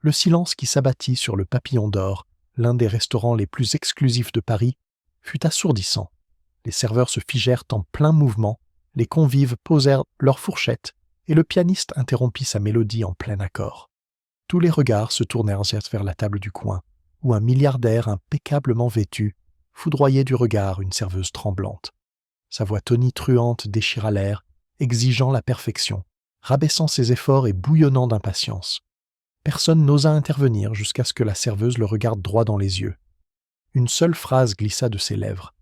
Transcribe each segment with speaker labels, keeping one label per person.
Speaker 1: Le silence qui s'abattit sur le Papillon d'Or, l'un des restaurants les plus exclusifs de Paris, fut assourdissant. Les serveurs se figèrent en plein mouvement, les convives posèrent leurs fourchettes, et le pianiste interrompit sa mélodie en plein accord. Tous les regards se tournèrent vers la table du coin, où un milliardaire impeccablement vêtu foudroyait du regard une serveuse tremblante. Sa voix tonitruante déchira l'air, exigeant la perfection, rabaissant ses efforts et bouillonnant d'impatience. Personne n'osa intervenir jusqu'à ce que la serveuse le regarde droit dans les yeux. Une seule phrase glissa de ses lèvres,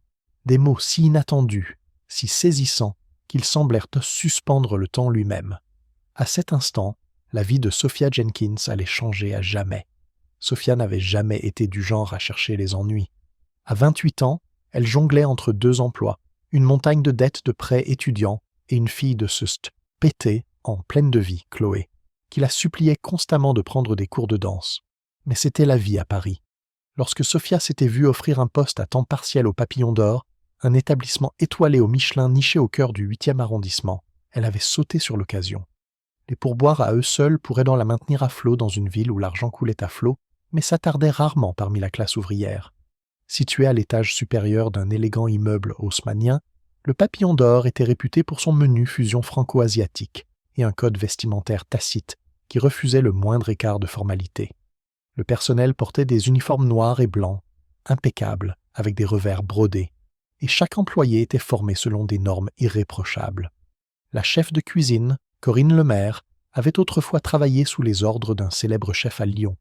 Speaker 1: des mots si inattendus, si saisissants, qu'ils semblèrent suspendre le temps lui-même. À cet instant, la vie de Sophia Jenkins allait changer à jamais. Sophia n'avait jamais été du genre à chercher les ennuis. À 28 ans, elle jonglait entre 2 emplois, une montagne de dettes de prêts étudiants et une fille de ce pété en pleine de vie, Chloé, qui la suppliait constamment de prendre des cours de danse. Mais c'était la vie à Paris. Lorsque Sophia s'était vue offrir un poste à temps partiel au Papillon d'Or, un établissement étoilé au Michelin niché au cœur du 8e arrondissement, elle avait sauté sur l'occasion. Les pourboires à eux seuls pourraient la maintenir à flot dans une ville où l'argent coulait à flot, mais s'attardaient rarement parmi la classe ouvrière. Situé à l'étage supérieur d'un élégant immeuble haussmannien, le Papillon d'Or était réputé pour son menu fusion franco-asiatique et un code vestimentaire tacite qui refusait le moindre écart de formalité. Le personnel portait des uniformes noirs et blancs, impeccables, avec des revers brodés, et chaque employé était formé selon des normes irréprochables. La chef de cuisine, Corinne Lemaire, avait autrefois travaillé sous les ordres d'un célèbre chef à Lyon,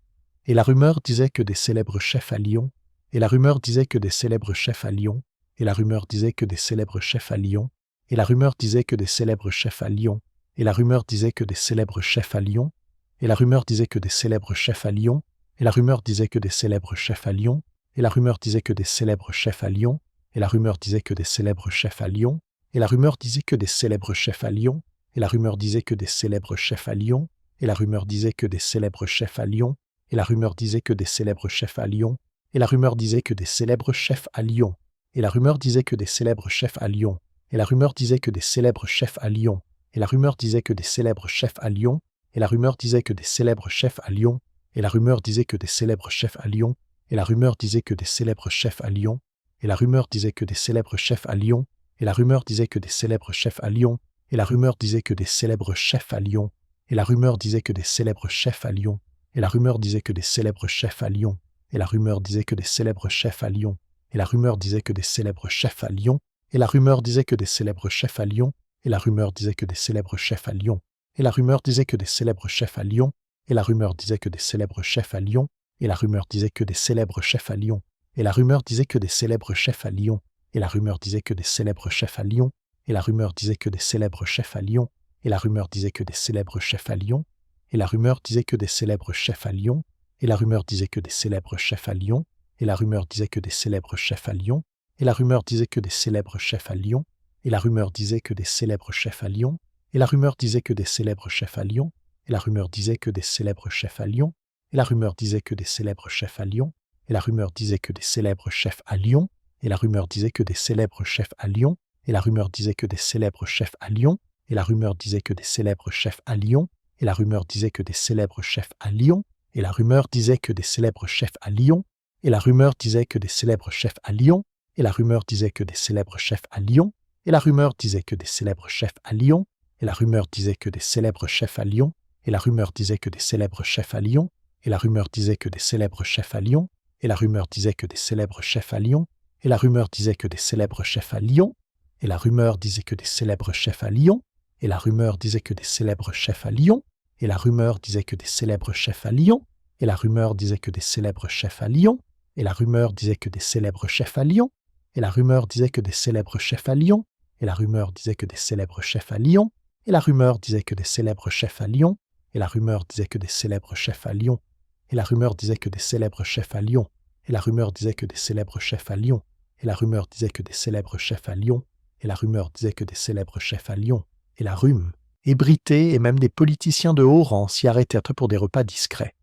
Speaker 1: et la rumeur disait que des célèbres chefs à Lyon, et la rumeur disait que des célèbres chefs à Lyon, et la rumeur disait que des célèbres chefs à Lyon, et la rumeur disait que des célèbres chefs à Lyon, et la rumeur disait que des célèbres chefs à Lyon, et la rumeur disait que des célèbres chefs à Lyon, et la rumeur disait que des célèbres chefs à Lyon, et la rumeur disait que des célèbres chefs à Lyon, et la rumeur disait que des célèbres chefs à Lyon, et la rumeur disait que des célèbres chefs à Lyon, et la rumeur disait que des célèbres chefs à Lyon, et la rumeur disait que des célèbres chefs à Lyon, et la rumeur disait que des célèbres chefs à Lyon, et la rumeur disait que des célèbres chefs à Lyon, et la rumeur disait que des célèbres chefs à Lyon, et la rumeur disait que des célèbres chefs à Lyon, et la rumeur disait que des célèbres chefs à Lyon, et la rumeur disait que des célèbres chefs à Lyon, et la rumeur disait que des célèbres chefs à Lyon, et la rumeur disait que des célèbres chefs à Lyon, et la rumeur disait que des célèbres chefs à Lyon, et la rumeur disait que des célèbres chefs à Lyon, et la rumeur disait que des célèbres chefs à Lyon, et la rumeur disait que des célèbres chefs à Lyon, et la rumeur disait que des célèbres chefs à Lyon, et la rumeur disait que des célèbres chefs à Lyon, et la rumeur disait que des célèbres chefs à Lyon, et la rumeur disait que des célèbres chefs à Lyon, et la rumeur disait que des célèbres chefs à Lyon, et la rumeur disait que des célèbres chefs à Lyon, et la rumeur disait que des célèbres chefs à Lyon, et la rumeur disait que des célèbres chefs à Lyon, et la rumeur disait que des célèbres chefs à Lyon, et la rumeur disait que des célèbres chefs à Lyon, et la rumeur disait que des célèbres chefs à Lyon, et la rumeur disait que des célèbres chefs à Lyon, et la rumeur disait que des célèbres chefs à Lyon, et la rumeur disait que des célèbres chefs à Lyon, et la rumeur disait que des célèbres chefs à Lyon, et la rumeur disait que des célèbres chefs à Lyon, et la rumeur disait que des célèbres chefs à Lyon, et la rumeur disait que des célèbres chefs à Lyon, et la rumeur disait que des célèbres chefs à Lyon, et la rumeur disait que des célèbres chefs à Lyon, et la rumeur disait que des célèbres chefs à Lyon, et la rumeur disait que des célèbres chefs à Lyon, et la rumeur disait que des célèbres chefs à Lyon, et la rumeur disait que des célèbres chefs à Lyon, et la rumeur disait que des célèbres chefs à Lyon, et la rumeur disait que des célèbres chefs à Lyon, et la rumeur disait que des célèbres chefs à Lyon, et la rumeur disait que des célèbres chefs à Lyon, et la rumeur disait que des célèbres chefs à Lyon, et la rumeur disait que des célèbres chefs à Lyon, et la rumeur disait que des célèbres chefs à Lyon, et la rumeur disait que des célèbres chefs à Lyon, et la rumeur disait que des célèbres chefs à Lyon, et la rumeur disait que des célèbres chefs à Lyon, et la rumeur disait que des célèbres chefs à Lyon, et la rumeur disait que des célèbres chefs à Lyon, et la rumeur disait que des célèbres chefs à Lyon, et la rumeur disait que des célèbres chefs à Lyon, et la rumeur disait que des célèbres chefs à Lyon, et la rumeur disait que des célèbres chefs à Lyon, et la rumeur disait que des célèbres chefs à Lyon, et la rumeur disait que des célèbres chefs à Lyon, et la rumeur disait que des célèbres chefs à Lyon, et la rumeur disait que des célèbres chefs à Lyon, et la rumeur disait que des célèbres chefs à Lyon, et la rumeur disait que des célèbres chefs à Lyon, et la rumeur disait que des célèbres chefs à Lyon, et la rhume, ébritée, et même des politiciens de haut rang s'y arrêtaient pour des repas discrets.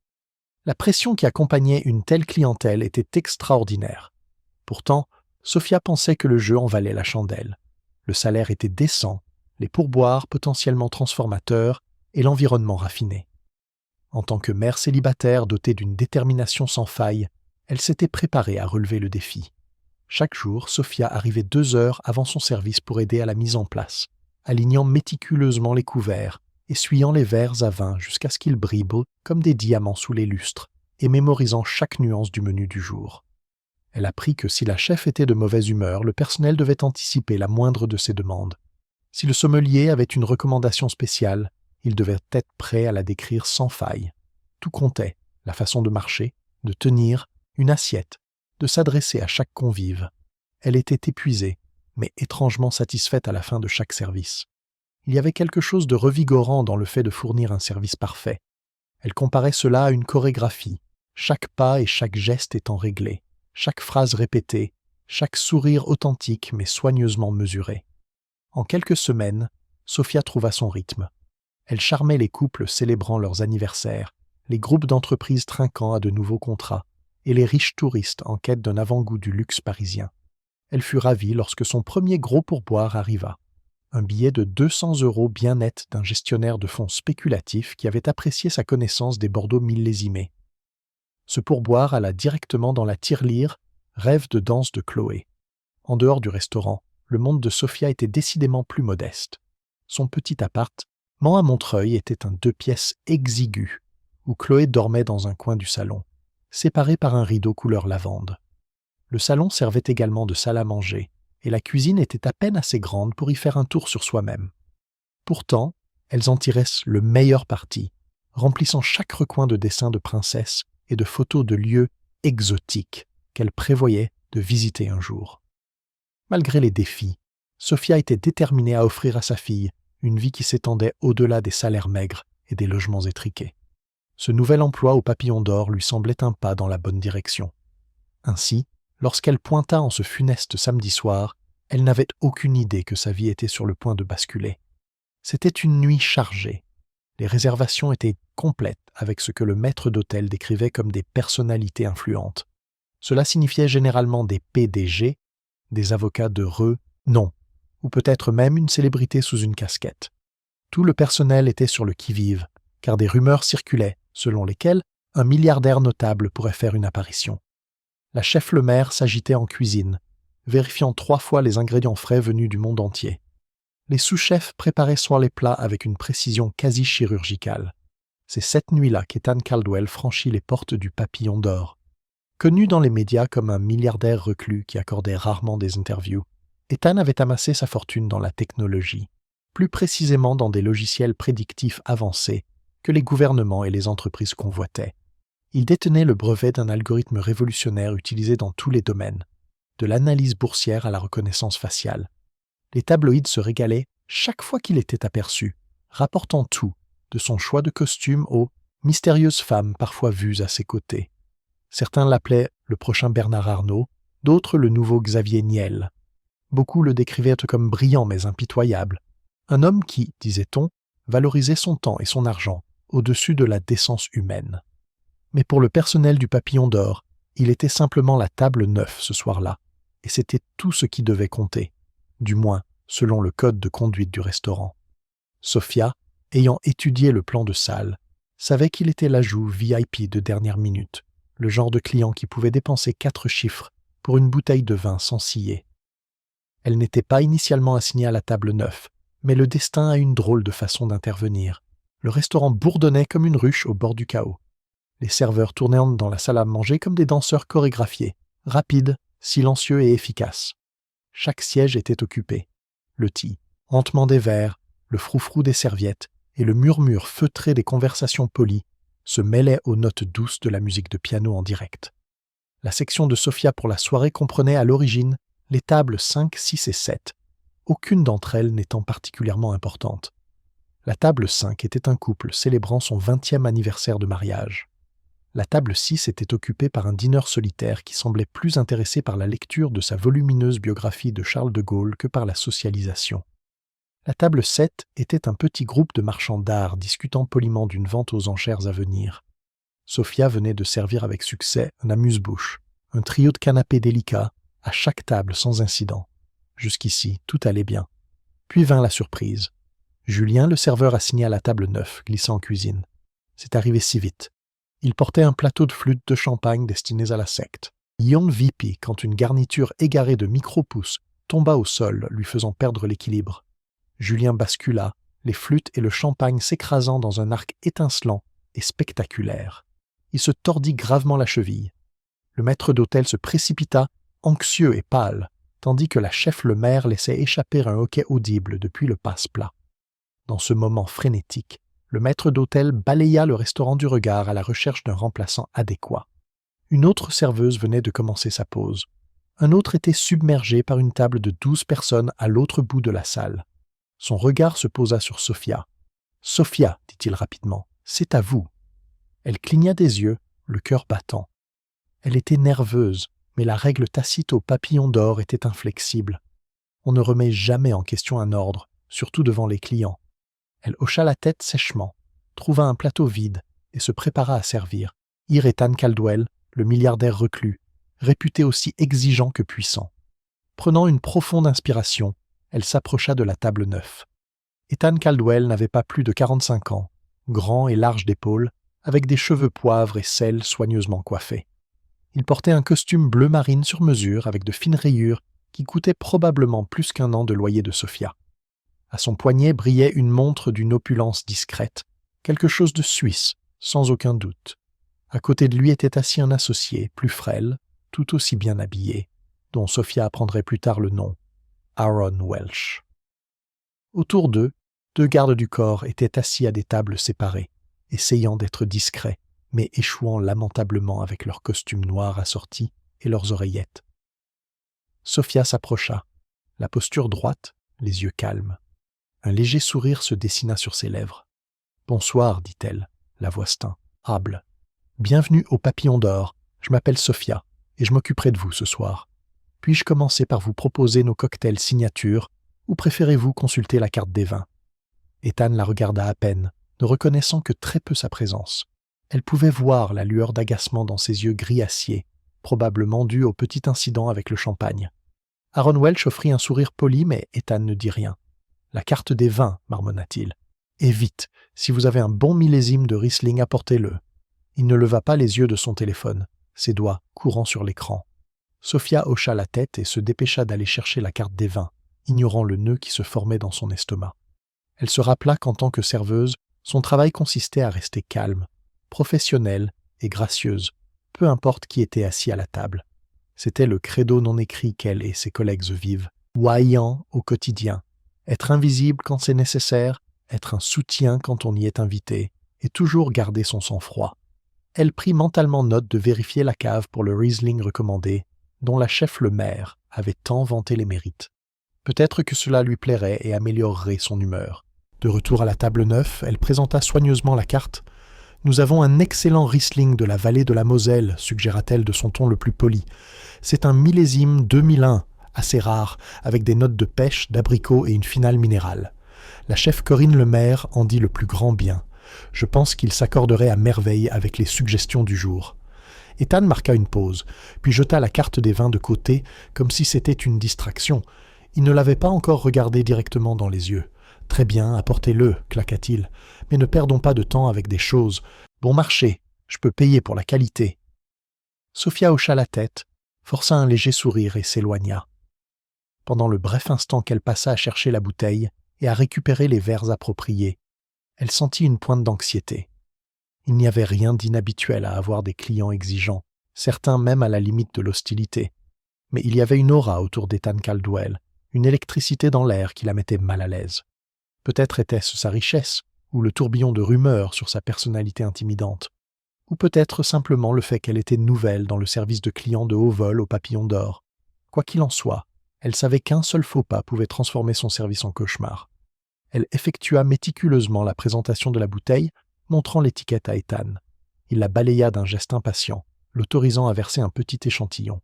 Speaker 1: La pression qui accompagnait une telle clientèle était extraordinaire. Pourtant, Sophia pensait que le jeu en valait la chandelle. Le salaire était décent, les pourboires potentiellement transformateurs et l'environnement raffiné. En tant que mère célibataire dotée d'une détermination sans faille, elle s'était préparée à relever le défi. Chaque jour, Sophia arrivait 2 heures avant son service pour aider à la mise en place, alignant méticuleusement les couverts, essuyant les verres à vin jusqu'à ce qu'ils brillent comme des diamants sous les lustres, et mémorisant chaque nuance du menu du jour. Elle apprit que si la chef était de mauvaise humeur, le personnel devait anticiper la moindre de ses demandes. Si le sommelier avait une recommandation spéciale, il devait être prêt à la décrire sans faille. Tout comptait, la façon de marcher, de tenir, une assiette, de s'adresser à chaque convive. Elle était épuisée, mais étrangement satisfaite à la fin de chaque service. Il y avait quelque chose de revigorant dans le fait de fournir un service parfait. Elle comparait cela à une chorégraphie, chaque pas et chaque geste étant réglé, chaque phrase répétée, chaque sourire authentique mais soigneusement mesuré. En quelques semaines, Sophia trouva son rythme. Elle charmait les couples célébrant leurs anniversaires, les groupes d'entreprises trinquant à de nouveaux contrats, et les riches touristes en quête d'un avant-goût du luxe parisien. Elle fut ravie lorsque son premier gros pourboire arriva. Un billet de 200 € bien net d'un gestionnaire de fonds spéculatifs qui avait apprécié sa connaissance des Bordeaux millésimés. Ce pourboire alla directement dans la tirelire « Rêve de danse de Chloé ». En dehors du restaurant, le monde de Sophia était décidément plus modeste. Son petit appartement à Montreuil était un 2 pièces exigu, où Chloé dormait dans un coin du salon, séparé par un rideau couleur lavande. Le salon servait également de salle à manger, et la cuisine était à peine assez grande pour y faire un tour sur soi-même. Pourtant, elles en tiraient le meilleur parti, remplissant chaque recoin de dessins de princesses et de photos de lieux exotiques qu'elles prévoyaient de visiter un jour. Malgré les défis, Sophia était déterminée à offrir à sa fille une vie qui s'étendait au-delà des salaires maigres et des logements étriqués. Ce nouvel emploi au papillon d'or lui semblait un pas dans la bonne direction. Ainsi, lorsqu'elle pointa en ce funeste samedi soir, elle n'avait aucune idée que sa vie était sur le point de basculer. C'était une nuit chargée. Les réservations étaient complètes avec ce que le maître d'hôtel décrivait comme des personnalités influentes. Cela signifiait généralement des PDG, des avocats de renom, ou peut-être même une célébrité sous une casquette. Tout le personnel était sur le qui-vive, car des rumeurs circulaient, selon lesquelles un milliardaire notable pourrait faire une apparition. La chef Le Maire s'agitait en cuisine, vérifiant 3 fois les ingrédients frais venus du monde entier. Les sous-chefs préparaient soit les plats avec une précision quasi chirurgicale. C'est cette nuit-là qu'Ethan Caldwell franchit les portes du Papillon d'Or. Connu dans les médias comme un milliardaire reclus qui accordait rarement des interviews, Ethan avait amassé sa fortune dans la technologie, plus précisément dans des logiciels prédictifs avancés que les gouvernements et les entreprises convoitaient. Il détenait le brevet d'un algorithme révolutionnaire utilisé dans tous les domaines, de l'analyse boursière à la reconnaissance faciale. Les tabloïds se régalaient chaque fois qu'il était aperçu, rapportant tout, de son choix de costume aux mystérieuses femmes parfois vues à ses côtés. Certains l'appelaient le prochain Bernard Arnault, d'autres le nouveau Xavier Niel. Beaucoup le décrivaient comme brillant mais impitoyable. Un homme qui, disait-on, valorisait son temps et son argent au-dessus de la décence humaine. Mais pour le personnel du Papillon d'Or, il était simplement la table 9 ce soir-là, et c'était tout ce qui devait compter, du moins selon le code de conduite du restaurant. Sophia, ayant étudié le plan de salle, savait qu'il était l'ajout VIP de dernière minute, le genre de client qui pouvait dépenser 4 chiffres pour une bouteille de vin sans scier. Elle n'était pas initialement assignée à la table 9, mais le destin a une drôle de façon d'intervenir. Le restaurant bourdonnait comme une ruche au bord du chaos. Les serveurs tournaient dans la salle à manger comme des danseurs chorégraphiés, rapides, silencieux et efficaces. Chaque siège était occupé. Le tintement des verres, le froufrou des serviettes et le murmure feutré des conversations polies se mêlaient aux notes douces de la musique de piano en direct. La section de Sophia pour la soirée comprenait à l'origine les tables 5, 6 et 7, aucune d'entre elles n'étant particulièrement importante. La table 5 était un couple célébrant son 20e anniversaire de mariage. La table 6 était occupée par un dîneur solitaire qui semblait plus intéressé par la lecture de sa volumineuse biographie de Charles de Gaulle que par la socialisation. La table 7 était un petit groupe de marchands d'art discutant poliment d'une vente aux enchères à venir. Sophia venait de servir avec succès un amuse-bouche, un trio de canapés délicats, à chaque table sans incident. Jusqu'ici, tout allait bien. Puis vint la surprise. Julien, le serveur assigné à la table 9, glissa en cuisine. C'est arrivé si vite. Il portait un plateau de flûte de champagne destinés à la secte. Yon vit pis quand une garniture égarée de micro-pouces tomba au sol, lui faisant perdre l'équilibre. Julien bascula, les flûtes et le champagne s'écrasant dans un arc étincelant et spectaculaire. Il se tordit gravement la cheville. Le maître d'hôtel se précipita, anxieux et pâle, tandis que la chef le maire laissait échapper un hoquet audible depuis le passe-plat. Dans ce moment frénétique, le maître d'hôtel balaya le restaurant du regard à la recherche d'un remplaçant adéquat. Une autre serveuse venait de commencer sa pause. Un autre était submergé par une table de 12 personnes à l'autre bout de la salle. Son regard se posa sur Sophia. « Sophia, dit-il rapidement, c'est à vous. » Elle cligna des yeux, le cœur battant. Elle était nerveuse, mais la règle tacite au papillon d'or était inflexible. On ne remet jamais en question un ordre, surtout devant les clients. Elle hocha la tête sèchement, trouva un plateau vide et se prépara à servir. Ethan Caldwell, le milliardaire reclus, réputé aussi exigeant que puissant. Prenant une profonde inspiration, elle s'approcha de la table 9. Ethan Caldwell n'avait pas plus de 45 ans, grand et large d'épaules, avec des cheveux poivre et sel soigneusement coiffés. Il portait un costume bleu marine sur mesure avec de fines rayures qui coûtaient probablement plus qu'un an de loyer de Sophia. À son poignet brillait une montre d'une opulence discrète, quelque chose de suisse, sans aucun doute. À côté de lui était assis un associé, plus frêle, tout aussi bien habillé, dont Sophia apprendrait plus tard le nom, Aaron Welch. Autour d'eux, 2 gardes du corps étaient assis à des tables séparées, essayant d'être discrets, mais échouant lamentablement avec leurs costumes noirs assortis et leurs oreillettes. Sophia s'approcha, la posture droite, les yeux calmes. Un léger sourire se dessina sur ses lèvres. « Bonsoir, dit-elle, la voix humble. Bienvenue au Papillon d'Or, je m'appelle Sophia, et je m'occuperai de vous ce soir. Puis-je commencer par vous proposer nos cocktails signature, ou préférez-vous consulter la carte des vins ?» Ethan la regarda à peine, ne reconnaissant que très peu sa présence. Elle pouvait voir la lueur d'agacement dans ses yeux gris acier, probablement due au petit incident avec le champagne. Aaron Welch offrit un sourire poli, mais Ethan ne dit rien. « La carte des vins, marmonna-t-il. Et vite, si vous avez un bon millésime de Riesling, apportez-le. » Il ne leva pas les yeux de son téléphone, ses doigts courant sur l'écran. Sophia hocha la tête et se dépêcha d'aller chercher la carte des vins, ignorant le nœud qui se formait dans son estomac. Elle se rappela qu'en tant que serveuse, son travail consistait à rester calme, professionnelle et gracieuse, peu importe qui était assis à la table. C'était le credo non écrit qu'elle et ses collègues vivent, ouaillant au quotidien, être invisible quand c'est nécessaire, être un soutien quand on y est invité, et toujours garder son sang-froid. Elle prit mentalement note de vérifier la cave pour le Riesling recommandé, dont la chef le maire avait tant vanté les mérites. Peut-être que cela lui plairait et améliorerait son humeur. De retour à la table 9, elle présenta soigneusement la carte. « Nous avons un excellent Riesling de la vallée de la Moselle, suggéra-t-elle de son ton le plus poli. C'est un millésime 2001, assez rare, avec des notes de pêche, d'abricot et une finale minérale. La chef Corinne Lemaire en dit le plus grand bien. Je pense qu'il s'accorderait à merveille avec les suggestions du jour. » Ethan marqua une pause, puis jeta la carte des vins de côté, comme si c'était une distraction. Il ne l'avait pas encore regardé directement dans les yeux. « Très bien, apportez-le, claqua-t-il. Mais ne perdons pas de temps avec des choses. Bon marché, je peux payer pour la qualité. » Sophia hocha la tête, força un léger sourire et s'éloigna. Pendant le bref instant qu'elle passa à chercher la bouteille et à récupérer les verres appropriés, elle sentit une pointe d'anxiété. Il n'y avait rien d'inhabituel à avoir des clients exigeants, certains même à la limite de l'hostilité. Mais il y avait une aura autour d'Ethan Caldwell, une électricité dans l'air qui la mettait mal à l'aise. Peut-être était-ce sa richesse, ou le tourbillon de rumeurs sur sa personnalité intimidante, ou peut-être simplement le fait qu'elle était nouvelle dans le service de clients de haut vol au Papillon d'Or. Quoi qu'il en soit, elle savait qu'un seul faux pas pouvait transformer son service en cauchemar. Elle effectua méticuleusement la présentation de la bouteille, montrant l'étiquette à Ethan. Il la balaya d'un geste impatient, l'autorisant à verser un petit échantillon.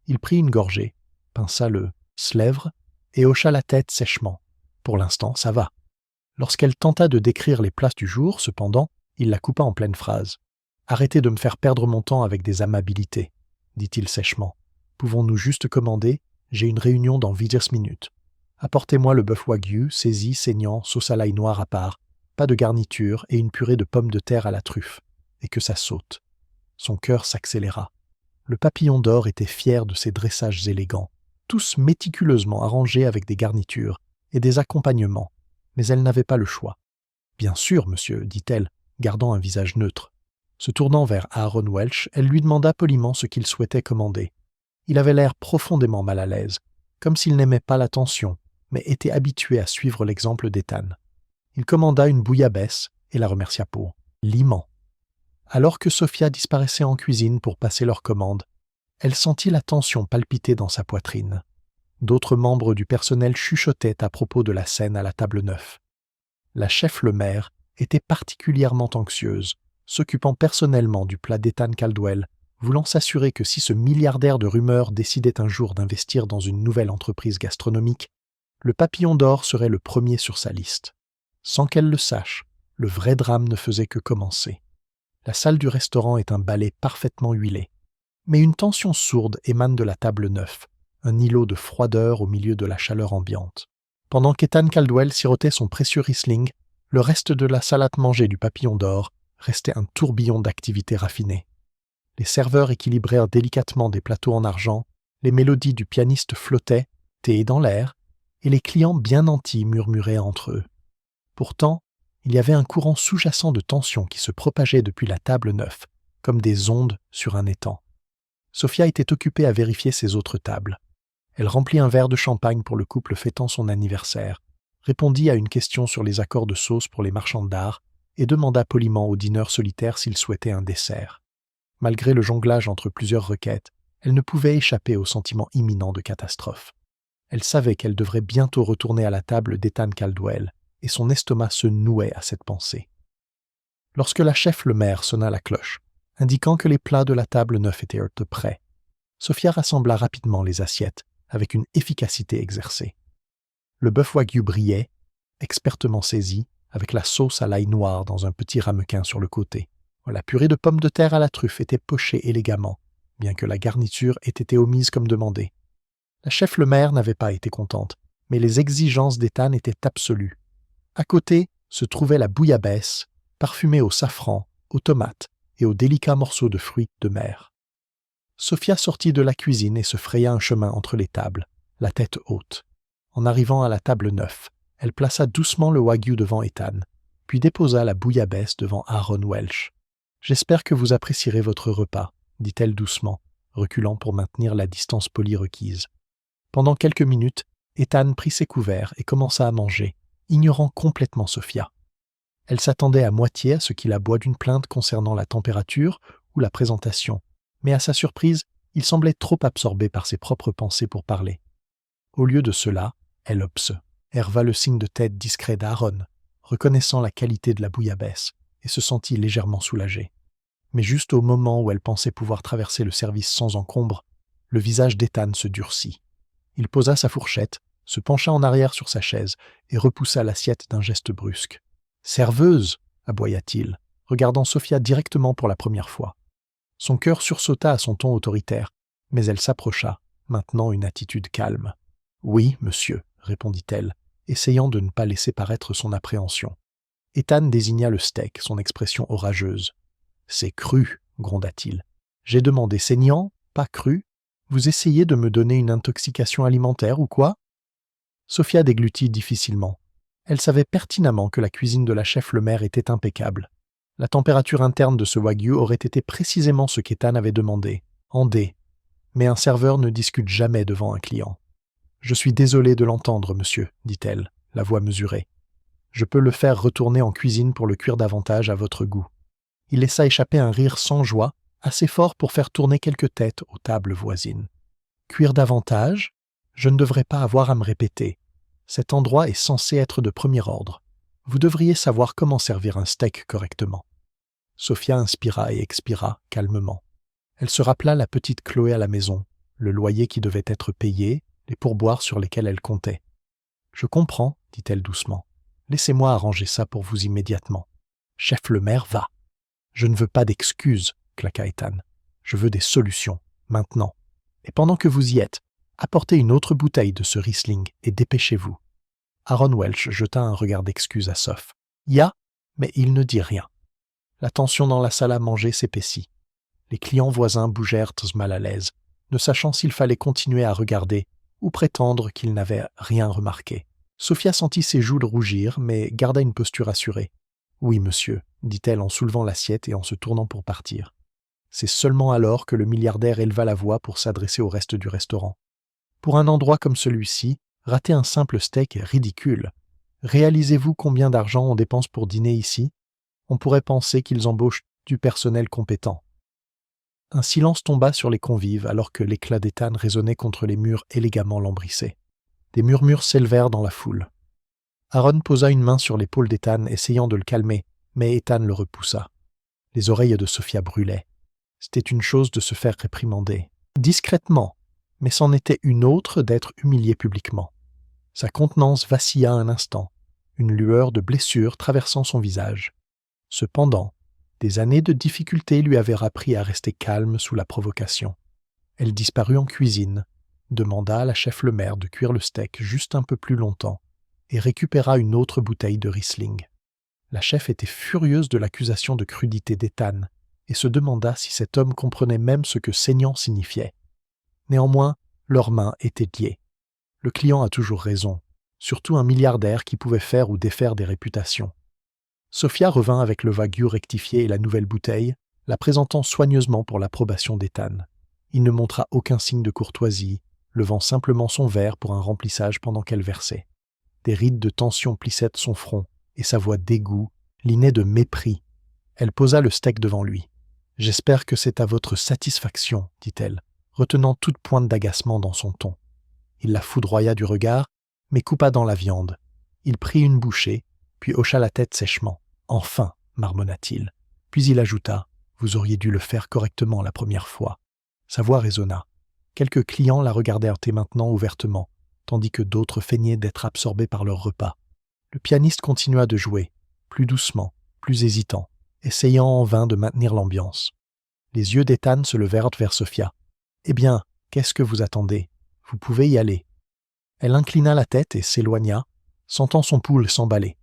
Speaker 1: Il prit une gorgée, pinça le slèvre et hocha la tête sèchement. Pour l'instant, ça va. Lorsqu'elle tenta de décrire les plats du jour, cependant, il la coupa en pleine phrase. « Arrêtez de me faire perdre mon temps avec des amabilités, » dit-il sèchement. « Pouvons-nous juste commander? J'ai une réunion dans 10 minutes. Apportez-moi le bœuf wagyu, saisi, saignant, sauce à l'ail noir à part, pas de garniture et une purée de pommes de terre à la truffe, et que ça saute. Son cœur s'accéléra. Le papillon d'or était fier de ses dressages élégants, tous méticuleusement arrangés avec des garnitures et des accompagnements, mais elle n'avait pas le choix. « Bien sûr, monsieur, dit-elle, gardant un visage neutre. Se tournant vers Aaron Welch, elle lui demanda poliment ce qu'il souhaitait commander. Il avait l'air profondément mal à l'aise, comme s'il n'aimait pas l'attention, mais était habitué à suivre l'exemple d'Ethan. Il commanda une bouillabaisse et la remercia pour liment. Alors que Sophia disparaissait en cuisine pour passer leur commande, elle sentit la tension palpiter dans sa poitrine. D'autres membres du personnel chuchotaient à propos de la scène à la table 9. La chef le maire était particulièrement anxieuse, s'occupant personnellement du plat d'Ethan Caldwell, voulant s'assurer que si ce milliardaire de rumeurs décidait un jour d'investir dans une nouvelle entreprise gastronomique, le papillon d'or serait le premier sur sa liste. Sans qu'elle le sache, le vrai drame ne faisait que commencer. La salle du restaurant est un balai parfaitement huilé. Mais une tension sourde émane de la table 9, un îlot de froideur au milieu de la chaleur ambiante. Pendant qu'Ethan Caldwell sirotait son précieux Riesling, le reste de la salade mangée du papillon d'or restait un tourbillon d'activités raffinées. Les serveurs équilibrèrent délicatement des plateaux en argent, les mélodies du pianiste flottaient, thé dans l'air, et les clients bien nantis murmuraient entre eux. Pourtant, il y avait un courant sous-jacent de tension qui se propageait depuis la table 9, comme des ondes sur un étang. Sophia était occupée à vérifier ses autres tables. Elle remplit un verre de champagne pour le couple fêtant son anniversaire, répondit à une question sur les accords de sauce pour les marchands d'art et demanda poliment au dîneur solitaire s'il souhaitait un dessert. Malgré le jonglage entre plusieurs requêtes, elle ne pouvait échapper au sentiment imminent de catastrophe. Elle savait qu'elle devrait bientôt retourner à la table d'Ethan Caldwell, et son estomac se nouait à cette pensée. Lorsque la chef le maire sonna la cloche, indiquant que les plats de la table 9 étaient prêts, Sophia rassembla rapidement les assiettes avec une efficacité exercée. Le bœuf wagyu brillait, expertement saisi, avec la sauce à l'ail noir dans un petit ramequin sur le côté. La purée de pommes de terre à la truffe était pochée élégamment, bien que la garniture ait été omise comme demandé. La chef le maire n'avait pas été contente, mais les exigences d'Ethan étaient absolues. À côté se trouvait la bouillabaisse, parfumée au safran, aux tomates et aux délicats morceaux de fruits de mer. Sophia sortit de la cuisine et se fraya un chemin entre les tables, la tête haute. En arrivant à la table 9, elle plaça doucement le wagyu devant Ethan, puis déposa la bouillabaisse devant Aaron Welch. « J'espère que vous apprécierez votre repas, » dit-elle doucement, reculant pour maintenir la distance polie requise. Pendant quelques minutes, Ethan prit ses couverts et commença à manger, ignorant complètement Sophia. Elle s'attendait à moitié à ce qu'il aboie d'une plainte concernant la température ou la présentation, mais à sa surprise, il semblait trop absorbé par ses propres pensées pour parler. Au lieu de cela, elle observa le signe de tête discret d'Aaron, reconnaissant la qualité de la bouillabaisse, et se sentit légèrement soulagée. Mais juste au moment où elle pensait pouvoir traverser le service sans encombre, le visage d'Ethan se durcit. Il posa sa fourchette, se pencha en arrière sur sa chaise et repoussa l'assiette d'un geste brusque. « Serveuse !» aboya-t-il, regardant Sophia directement pour la première fois. Son cœur sursauta à son ton autoritaire, mais elle s'approcha, maintenant une attitude calme. « Oui, monsieur », répondit-elle, essayant de ne pas laisser paraître son appréhension. Ethan désigna le steak, son expression orageuse. « C'est cru », gronda-t-il. « J'ai demandé saignant, pas cru. Vous essayez de me donner une intoxication alimentaire ou quoi ?» Sophia déglutit difficilement. Elle savait pertinemment que la cuisine de la chef le maire était impeccable. La température interne de ce wagyu aurait été précisément ce qu'Ethan avait demandé, en D. Mais un serveur ne discute jamais devant un client. « Je suis désolé de l'entendre, monsieur, » dit-elle, la voix mesurée. « Je peux le faire retourner en cuisine pour le cuire davantage à votre goût. » Il laissa échapper un rire sans joie, assez fort pour faire tourner quelques têtes aux tables voisines. « Cuire davantage ? Je ne devrais pas avoir à me répéter. Cet endroit est censé être de premier ordre. Vous devriez savoir comment servir un steak correctement. » Sophia inspira et expira calmement. Elle se rappela la petite Chloé à la maison, le loyer qui devait être payé, les pourboires sur lesquels elle comptait. « Je comprends, » dit-elle doucement. « Laissez-moi arranger ça pour vous immédiatement. Chef le maire, va. »« Je ne veux pas d'excuses, » claqua Ethan. « Je veux des solutions, maintenant. Et pendant que vous y êtes, apportez une autre bouteille de ce Riesling et dépêchez-vous. » Aaron Welch jeta un regard d'excuse à Soph. « Ya » mais il ne dit rien. La tension dans la salle à manger s'épaissit. Les clients voisins bougèrent mal à l'aise, ne sachant s'il fallait continuer à regarder ou prétendre qu'ils n'avaient rien remarqué. Sophia sentit ses joues rougir, mais garda une posture assurée. « Oui, monsieur », dit-elle en soulevant l'assiette et en se tournant pour partir. C'est seulement alors que le milliardaire éleva la voix pour s'adresser au reste du restaurant. « Pour un endroit comme celui-ci, rater un simple steak est ridicule. Réalisez-vous combien d'argent on dépense pour dîner ici? On pourrait penser qu'ils embauchent du personnel compétent. » Un silence tomba sur les convives alors que l'éclat d'Ethan résonnait contre les murs élégamment lambrissés. Des murmures s'élevèrent dans la foule. Aaron posa une main sur l'épaule d'Ethan, essayant de le calmer, mais Ethan le repoussa. Les oreilles de Sophia brûlaient. C'était une chose de se faire réprimander, discrètement, mais c'en était une autre d'être humilié publiquement. Sa contenance vacilla un instant, une lueur de blessure traversant son visage. Cependant, des années de difficultés lui avaient appris à rester calme sous la provocation. Elle disparut en cuisine, demanda à la chef le maire de cuire le steak juste un peu plus longtemps et récupéra une autre bouteille de Riesling. La chef était furieuse de l'accusation de crudité d'Ethan et se demanda si cet homme comprenait même ce que saignant signifiait. Néanmoins, leurs mains étaient liées. Le client a toujours raison, surtout un milliardaire qui pouvait faire ou défaire des réputations. Sophia revint avec le wagyu rectifié et la nouvelle bouteille, la présentant soigneusement pour l'approbation d'Ethan. Il ne montra aucun signe de courtoisie, levant simplement son verre pour un remplissage pendant qu'elle versait. Des rides de tension plissaient son front, et sa voix d'égout, linée de mépris. Elle posa le steak devant lui. « J'espère que c'est à votre satisfaction, » dit-elle, retenant toute pointe d'agacement dans son ton. Il la foudroya du regard, mais coupa dans la viande. Il prit une bouchée, puis hocha la tête sèchement. « Enfin, marmonna-t-il. » Puis il ajouta, « Vous auriez dû le faire correctement la première fois. » Sa voix résonna. Quelques clients la regardèrent maintenant ouvertement, tandis que d'autres feignaient d'être absorbés par leur repas. Le pianiste continua de jouer, plus doucement, plus hésitant, essayant en vain de maintenir l'ambiance. Les yeux d'Ethan se levèrent vers Sophia. « Eh bien, qu'est-ce que vous attendez? Vous pouvez y aller. » Elle inclina la tête et s'éloigna, sentant son pouls s'emballer.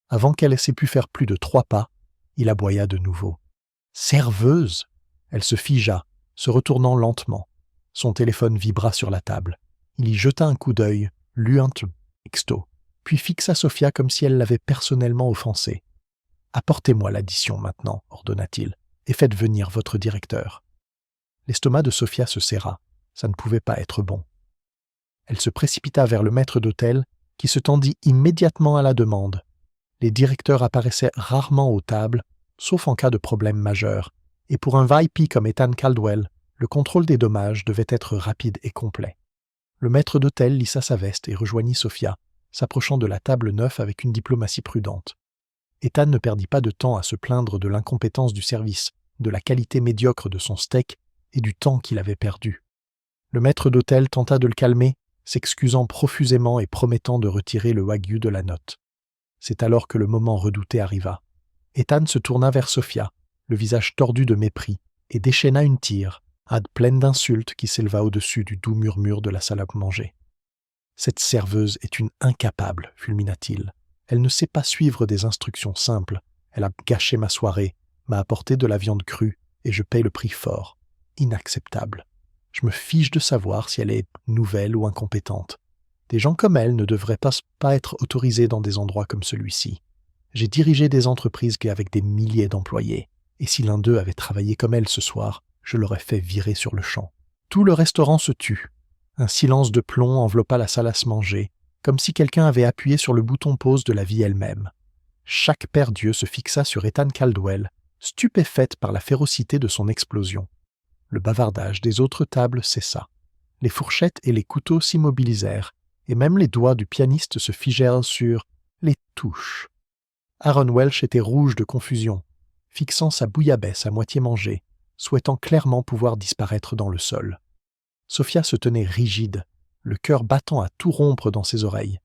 Speaker 1: Avant qu'elle s'ait pu faire plus de 3 pas, il aboya de nouveau. « Serveuse !» Elle se figea, se retournant lentement. Son téléphone vibra sur la table. Il y jeta un coup d'œil, lut un texto, puis fixa Sophia comme si elle l'avait personnellement offensée. « Apportez-moi l'addition maintenant, » ordonna-t-il, « et faites venir votre directeur. » L'estomac de Sophia se serra. Ça ne pouvait pas être bon. Elle se précipita vers le maître d'hôtel, qui se tendit immédiatement à la demande. Les directeurs apparaissaient rarement aux tables, sauf en cas de problème majeur, et pour un VIP comme Ethan Caldwell, le contrôle des dommages devait être rapide et complet. Le maître d'hôtel lissa sa veste et rejoignit Sophia, s'approchant de la table neuve avec une diplomatie prudente. Ethan ne perdit pas de temps à se plaindre de l'incompétence du service, de la qualité médiocre de son steak et du temps qu'il avait perdu. Le maître d'hôtel tenta de le calmer, s'excusant profusément et promettant de retirer le wagyu de la note. C'est alors que le moment redouté arriva. Ethan se tourna vers Sophia, le visage tordu de mépris, et déchaîna une tire, pleine d'insultes qui s'éleva au-dessus du doux murmure de la salle à manger. « Cette serveuse est une incapable, » fulmina-t-il. « Elle ne sait pas suivre des instructions simples. Elle a gâché ma soirée, m'a apporté de la viande crue, et je paye le prix fort. Inacceptable. Je me fiche de savoir si elle est nouvelle ou incompétente. Des gens comme elle ne devraient pas être autorisés dans des endroits comme celui-ci. J'ai dirigé des entreprises avec des milliers d'employés, et si l'un d'eux avait travaillé comme elle ce soir, je l'aurais fait virer sur le champ. » Tout le restaurant se tut. Un silence de plomb enveloppa la salle à se manger, comme si quelqu'un avait appuyé sur le bouton pause de la vie elle-même. Chaque paire d'yeux se fixa sur Ethan Caldwell, stupéfaite par la férocité de son explosion. Le bavardage des autres tables cessa. Les fourchettes et les couteaux s'immobilisèrent, et même les doigts du pianiste se figèrent sur les touches. Aaron Welch était rouge de confusion, fixant sa bouillabaisse à moitié mangée, souhaitant clairement pouvoir disparaître dans le sol. Sophia se tenait rigide, le cœur battant à tout rompre dans ses oreilles.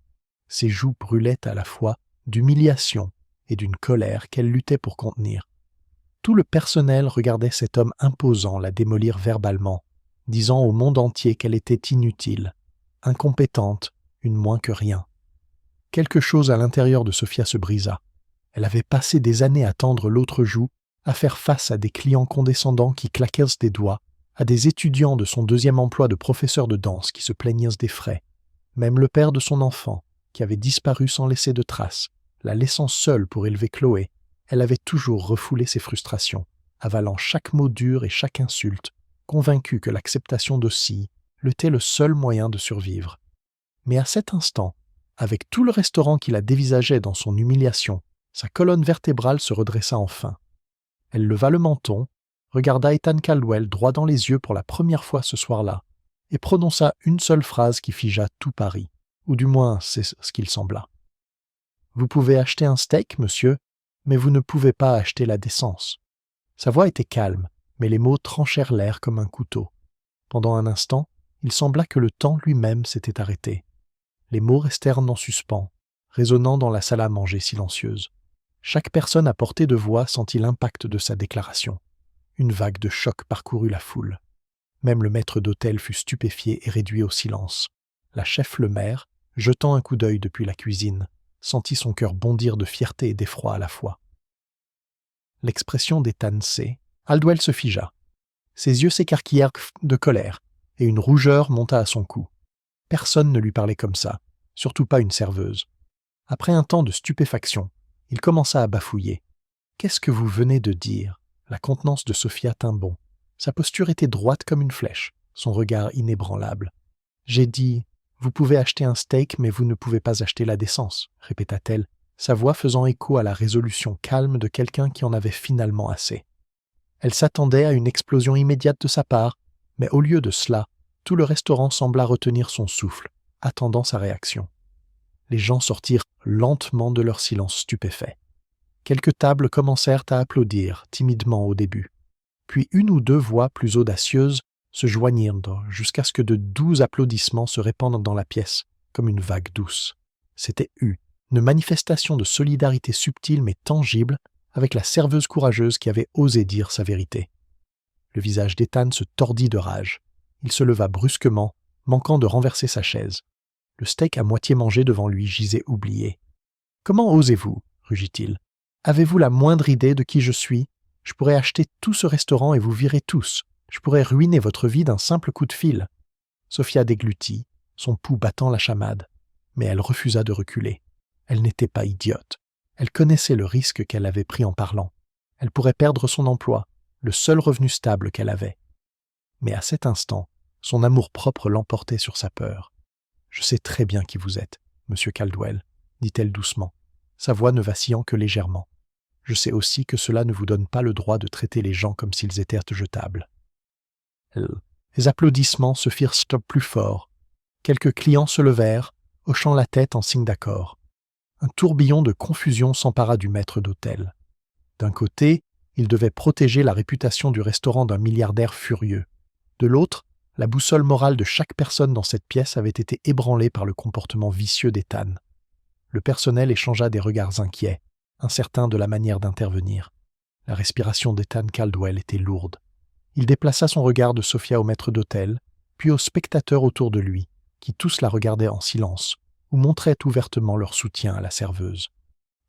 Speaker 1: Ses joues brûlaient à la fois d'humiliation et d'une colère qu'elle luttait pour contenir. Tout le personnel regardait cet homme imposant la démolir verbalement, disant au monde entier qu'elle était inutile, incompétente, une moins que rien. Quelque chose à l'intérieur de Sophia se brisa. Elle avait passé des années à tendre l'autre joue, à faire face à des clients condescendants qui claquèrent des doigts, à des étudiants de son deuxième emploi de professeur de danse qui se plaignirent des frais. Même le père de son enfant, qui avait disparu sans laisser de traces, la laissant seule pour élever Chloé, elle avait toujours refoulé ses frustrations, avalant chaque mot dur et chaque insulte, convaincue que l'acceptation d'Ossie était le seul moyen de survivre. Mais à cet instant, avec tout le restaurant qui la dévisageait dans son humiliation, sa colonne vertébrale se redressa enfin. Elle leva le menton, regarda Ethan Caldwell droit dans les yeux pour la première fois ce soir-là, et prononça une seule phrase qui figea tout Paris, ou du moins c'est ce qu'il sembla. « Vous pouvez acheter un steak, monsieur, mais vous ne pouvez pas acheter la décence. » Sa voix était calme, mais les mots tranchèrent l'air comme un couteau. Pendant un instant, il sembla que le temps lui-même s'était arrêté. Les mots restèrent en suspens, résonnant dans la salle à manger silencieuse. Chaque personne à portée de voix sentit l'impact de sa déclaration. Une vague de choc parcourut la foule. Même le maître d'hôtel fut stupéfié et réduit au silence. La chef le maire, jetant un coup d'œil depuis la cuisine, sentit son cœur bondir de fierté et d'effroi à la fois. L'expression d'Ethan C. Caldwell se figea. Ses yeux s'écarquillèrent de colère, et une rougeur monta à son cou. Personne ne lui parlait comme ça, surtout pas une serveuse. Après un temps de stupéfaction, il commença à bafouiller. « Qu'est-ce que vous venez de dire ?» La contenance de Sophia tint bon. Sa posture était droite comme une flèche, son regard inébranlable. « J'ai dit, vous pouvez acheter un steak, mais vous ne pouvez pas acheter la décence, » répéta-t-elle, sa voix faisant écho à la résolution calme de quelqu'un qui en avait finalement assez. Elle s'attendait à une explosion immédiate de sa part, mais au lieu de cela, tout le restaurant sembla retenir son souffle, attendant sa réaction. Les gens sortirent lentement de leur silence stupéfait. Quelques tables commencèrent à applaudir timidement au début. Puis une ou deux voix plus audacieuses se joignirent jusqu'à ce que de doux applaudissements se répandent dans la pièce, comme une vague douce. C'était une manifestation de solidarité subtile mais tangible avec la serveuse courageuse qui avait osé dire sa vérité. Le visage d'Ethan se tordit de rage. Il se leva brusquement, manquant de renverser sa chaise. Le steak à moitié mangé devant lui gisait oublié. « Comment osez-vous » rugit-il. « Avez-vous la moindre idée de qui je suis ? Je pourrais acheter tout ce restaurant et vous virer tous. Je pourrais ruiner votre vie d'un simple coup de fil. » Sophia déglutit, son pouls battant la chamade. Mais elle refusa de reculer. Elle n'était pas idiote. Elle connaissait le risque qu'elle avait pris en parlant. Elle pourrait perdre son emploi, le seul revenu stable qu'elle avait. Mais à cet instant, son amour-propre l'emportait sur sa peur. « Je sais très bien qui vous êtes, monsieur Caldwell, » dit-elle doucement, sa voix ne vacillant que légèrement. « Je sais aussi que cela ne vous donne pas le droit de traiter les gens comme s'ils étaient jetables. » Les applaudissements se firent plus forts. Quelques clients se levèrent, hochant la tête en signe d'accord. Un tourbillon de confusion s'empara du maître d'hôtel. D'un côté, il devait protéger la réputation du restaurant d'un milliardaire furieux. De l'autre, la boussole morale de chaque personne dans cette pièce avait été ébranlée par le comportement vicieux d'Ethan. Le personnel échangea des regards inquiets, incertains de la manière d'intervenir. La respiration d'Ethan Caldwell était lourde. Il déplaça son regard de Sophia au maître d'hôtel, puis aux spectateurs autour de lui, qui tous la regardaient en silence, ou montraient ouvertement leur soutien à la serveuse.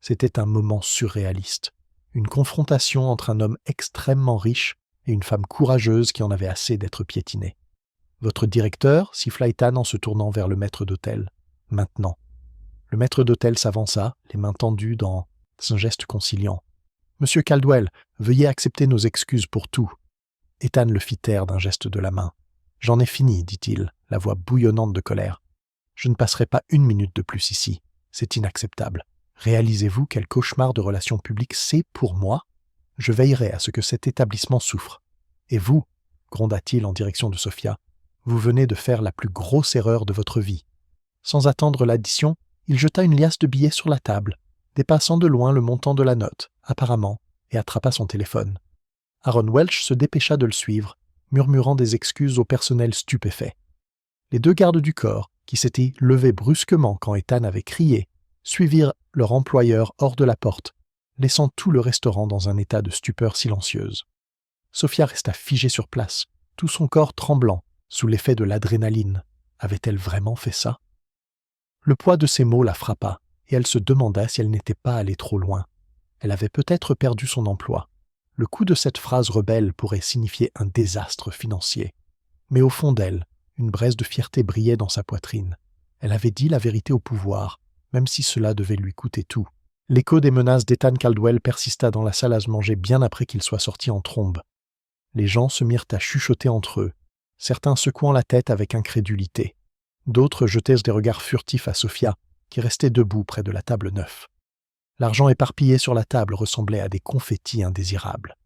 Speaker 1: C'était un moment surréaliste, une confrontation entre un homme extrêmement riche et une femme courageuse qui en avait assez d'être piétinée. « Votre directeur » siffla Ethan en se tournant vers le maître d'hôtel. « Maintenant. » Le maître d'hôtel s'avança, les mains tendues dans un geste conciliant. « Monsieur Caldwell, veuillez accepter nos excuses pour tout. » Ethan le fit taire d'un geste de la main. « J'en ai fini, dit-il, la voix bouillonnante de colère. Je ne passerai pas une minute de plus ici. C'est inacceptable. Réalisez-vous quel cauchemar de relations publiques c'est pour moi ? Je veillerai à ce que cet établissement souffre. Et vous, gronda-t-il en direction de Sophia, vous venez de faire la plus grosse erreur de votre vie. » Sans attendre l'addition, il jeta une liasse de billets sur la table, dépassant de loin le montant de la note, apparemment, et attrapa son téléphone. Aaron Welch se dépêcha de le suivre, murmurant des excuses au personnel stupéfait. Les deux gardes du corps, qui s'étaient levés brusquement quand Ethan avait crié, suivirent leur employeur hors de la porte, laissant tout le restaurant dans un état de stupeur silencieuse. Sophia resta figée sur place, tout son corps tremblant, sous l'effet de l'adrénaline. Avait-elle vraiment fait ça ? Le poids de ces mots la frappa, et elle se demanda si elle n'était pas allée trop loin. Elle avait peut-être perdu son emploi. Le coup de cette phrase rebelle pourrait signifier un désastre financier. Mais au fond d'elle, une braise de fierté brillait dans sa poitrine. Elle avait dit la vérité au pouvoir, même si cela devait lui coûter tout. L'écho des menaces d'Ethan Caldwell persista dans la salle à se manger bien après qu'il soit sorti en trombe. Les gens se mirent à chuchoter entre eux, certains secouant la tête avec incrédulité. D'autres jetaient des regards furtifs à Sophia, qui restait debout près de la table 9. L'argent éparpillé sur la table ressemblait à des confettis indésirables.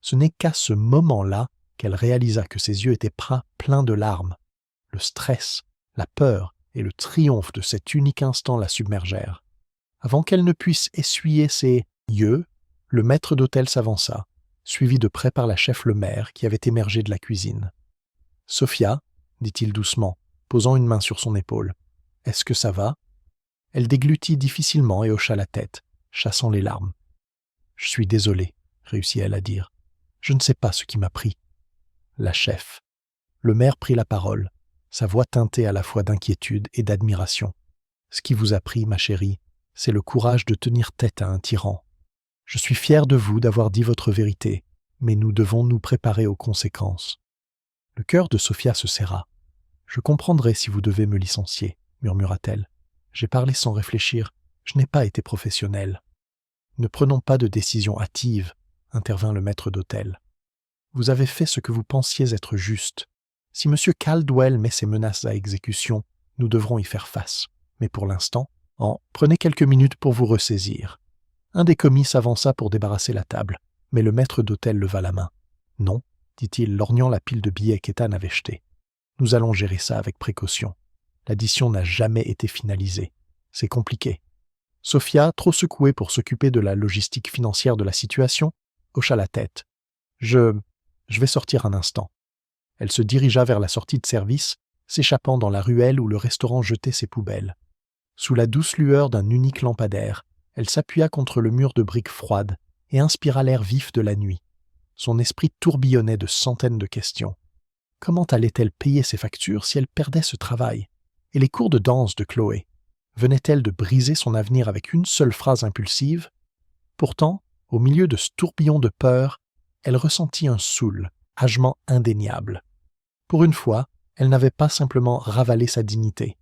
Speaker 1: Ce n'est qu'à ce moment-là qu'elle réalisa que ses yeux étaient pleins de larmes. Le stress, la peur et le triomphe de cet unique instant la submergèrent. Avant qu'elle ne puisse essuyer ses yeux, le maître d'hôtel s'avança, suivi de près par la chef le maire qui avait émergé de la cuisine. « Sophia, dit-il doucement, posant une main sur son épaule, est-ce que ça va ?» Elle déglutit difficilement et hocha la tête, chassant les larmes. « Je suis désolée, » réussit-elle à dire. « Je ne sais pas ce qui m'a pris. » La chef. Le maire prit la parole, sa voix teintée à la fois d'inquiétude et d'admiration. « Ce qui vous a pris, ma chérie, c'est le courage de tenir tête à un tyran. Je suis fier de vous d'avoir dit votre vérité, mais nous devons nous préparer aux conséquences. » Le cœur de Sophia se serra. « Je comprendrai si vous devez me licencier, » murmura-t-elle. « J'ai parlé sans réfléchir, je n'ai pas été professionnelle. »« Ne prenons pas de décision hâtive, » intervint le maître d'hôtel. « Vous avez fait ce que vous pensiez être juste. Si M. Caldwell met ses menaces à exécution, nous devrons y faire face. Mais pour l'instant, prenez quelques minutes pour vous ressaisir. » Un des commis s'avança pour débarrasser la table, mais le maître d'hôtel leva la main. « Non, » dit-il, lorgnant la pile de billets qu'Ethan avait jetés. « Nous allons gérer ça avec précaution. L'addition n'a jamais été finalisée. C'est compliqué. » Sophia, trop secouée pour s'occuper de la logistique financière de la situation, hocha la tête. « Je vais sortir un instant. » Elle se dirigea vers la sortie de service, s'échappant dans la ruelle où le restaurant jetait ses poubelles. Sous la douce lueur d'un unique lampadaire, elle s'appuya contre le mur de briques froides et inspira l'air vif de la nuit. Son esprit tourbillonnait de centaines de questions. Comment allait-elle payer ses factures si elle perdait ce travail? Et les cours de danse de Chloé? Venait-elle de briser son avenir avec une seule phrase impulsive? Pourtant, au milieu de ce tourbillon de peur, elle ressentit un soulagement indéniable. Pour une fois, elle n'avait pas simplement ravalé sa dignité.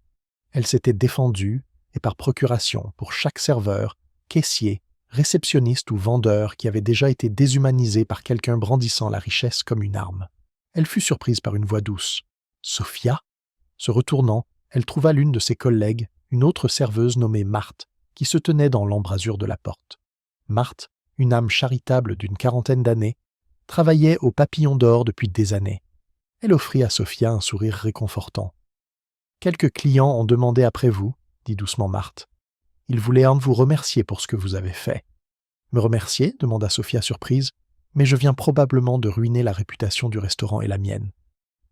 Speaker 1: Elle s'était défendue, et par procuration, pour chaque serveur, caissier, réceptionniste ou vendeur qui avait déjà été déshumanisé par quelqu'un brandissant la richesse comme une arme. Elle fut surprise par une voix douce. « Sophia ?» Se retournant, elle trouva l'une de ses collègues, une autre serveuse nommée Marthe, qui se tenait dans l'embrasure de la porte. Marthe, une âme charitable d'une quarantaine d'années, travaillait au Papillon d'Or depuis des années. Elle offrit à Sophia un sourire réconfortant. « Quelques clients ont demandé après vous, » dit doucement Marthe. « Ils voulaient vous remercier pour ce que vous avez fait. »« Me remercier ?» demanda Sophia surprise. « Mais je viens probablement de ruiner la réputation du restaurant et la mienne. »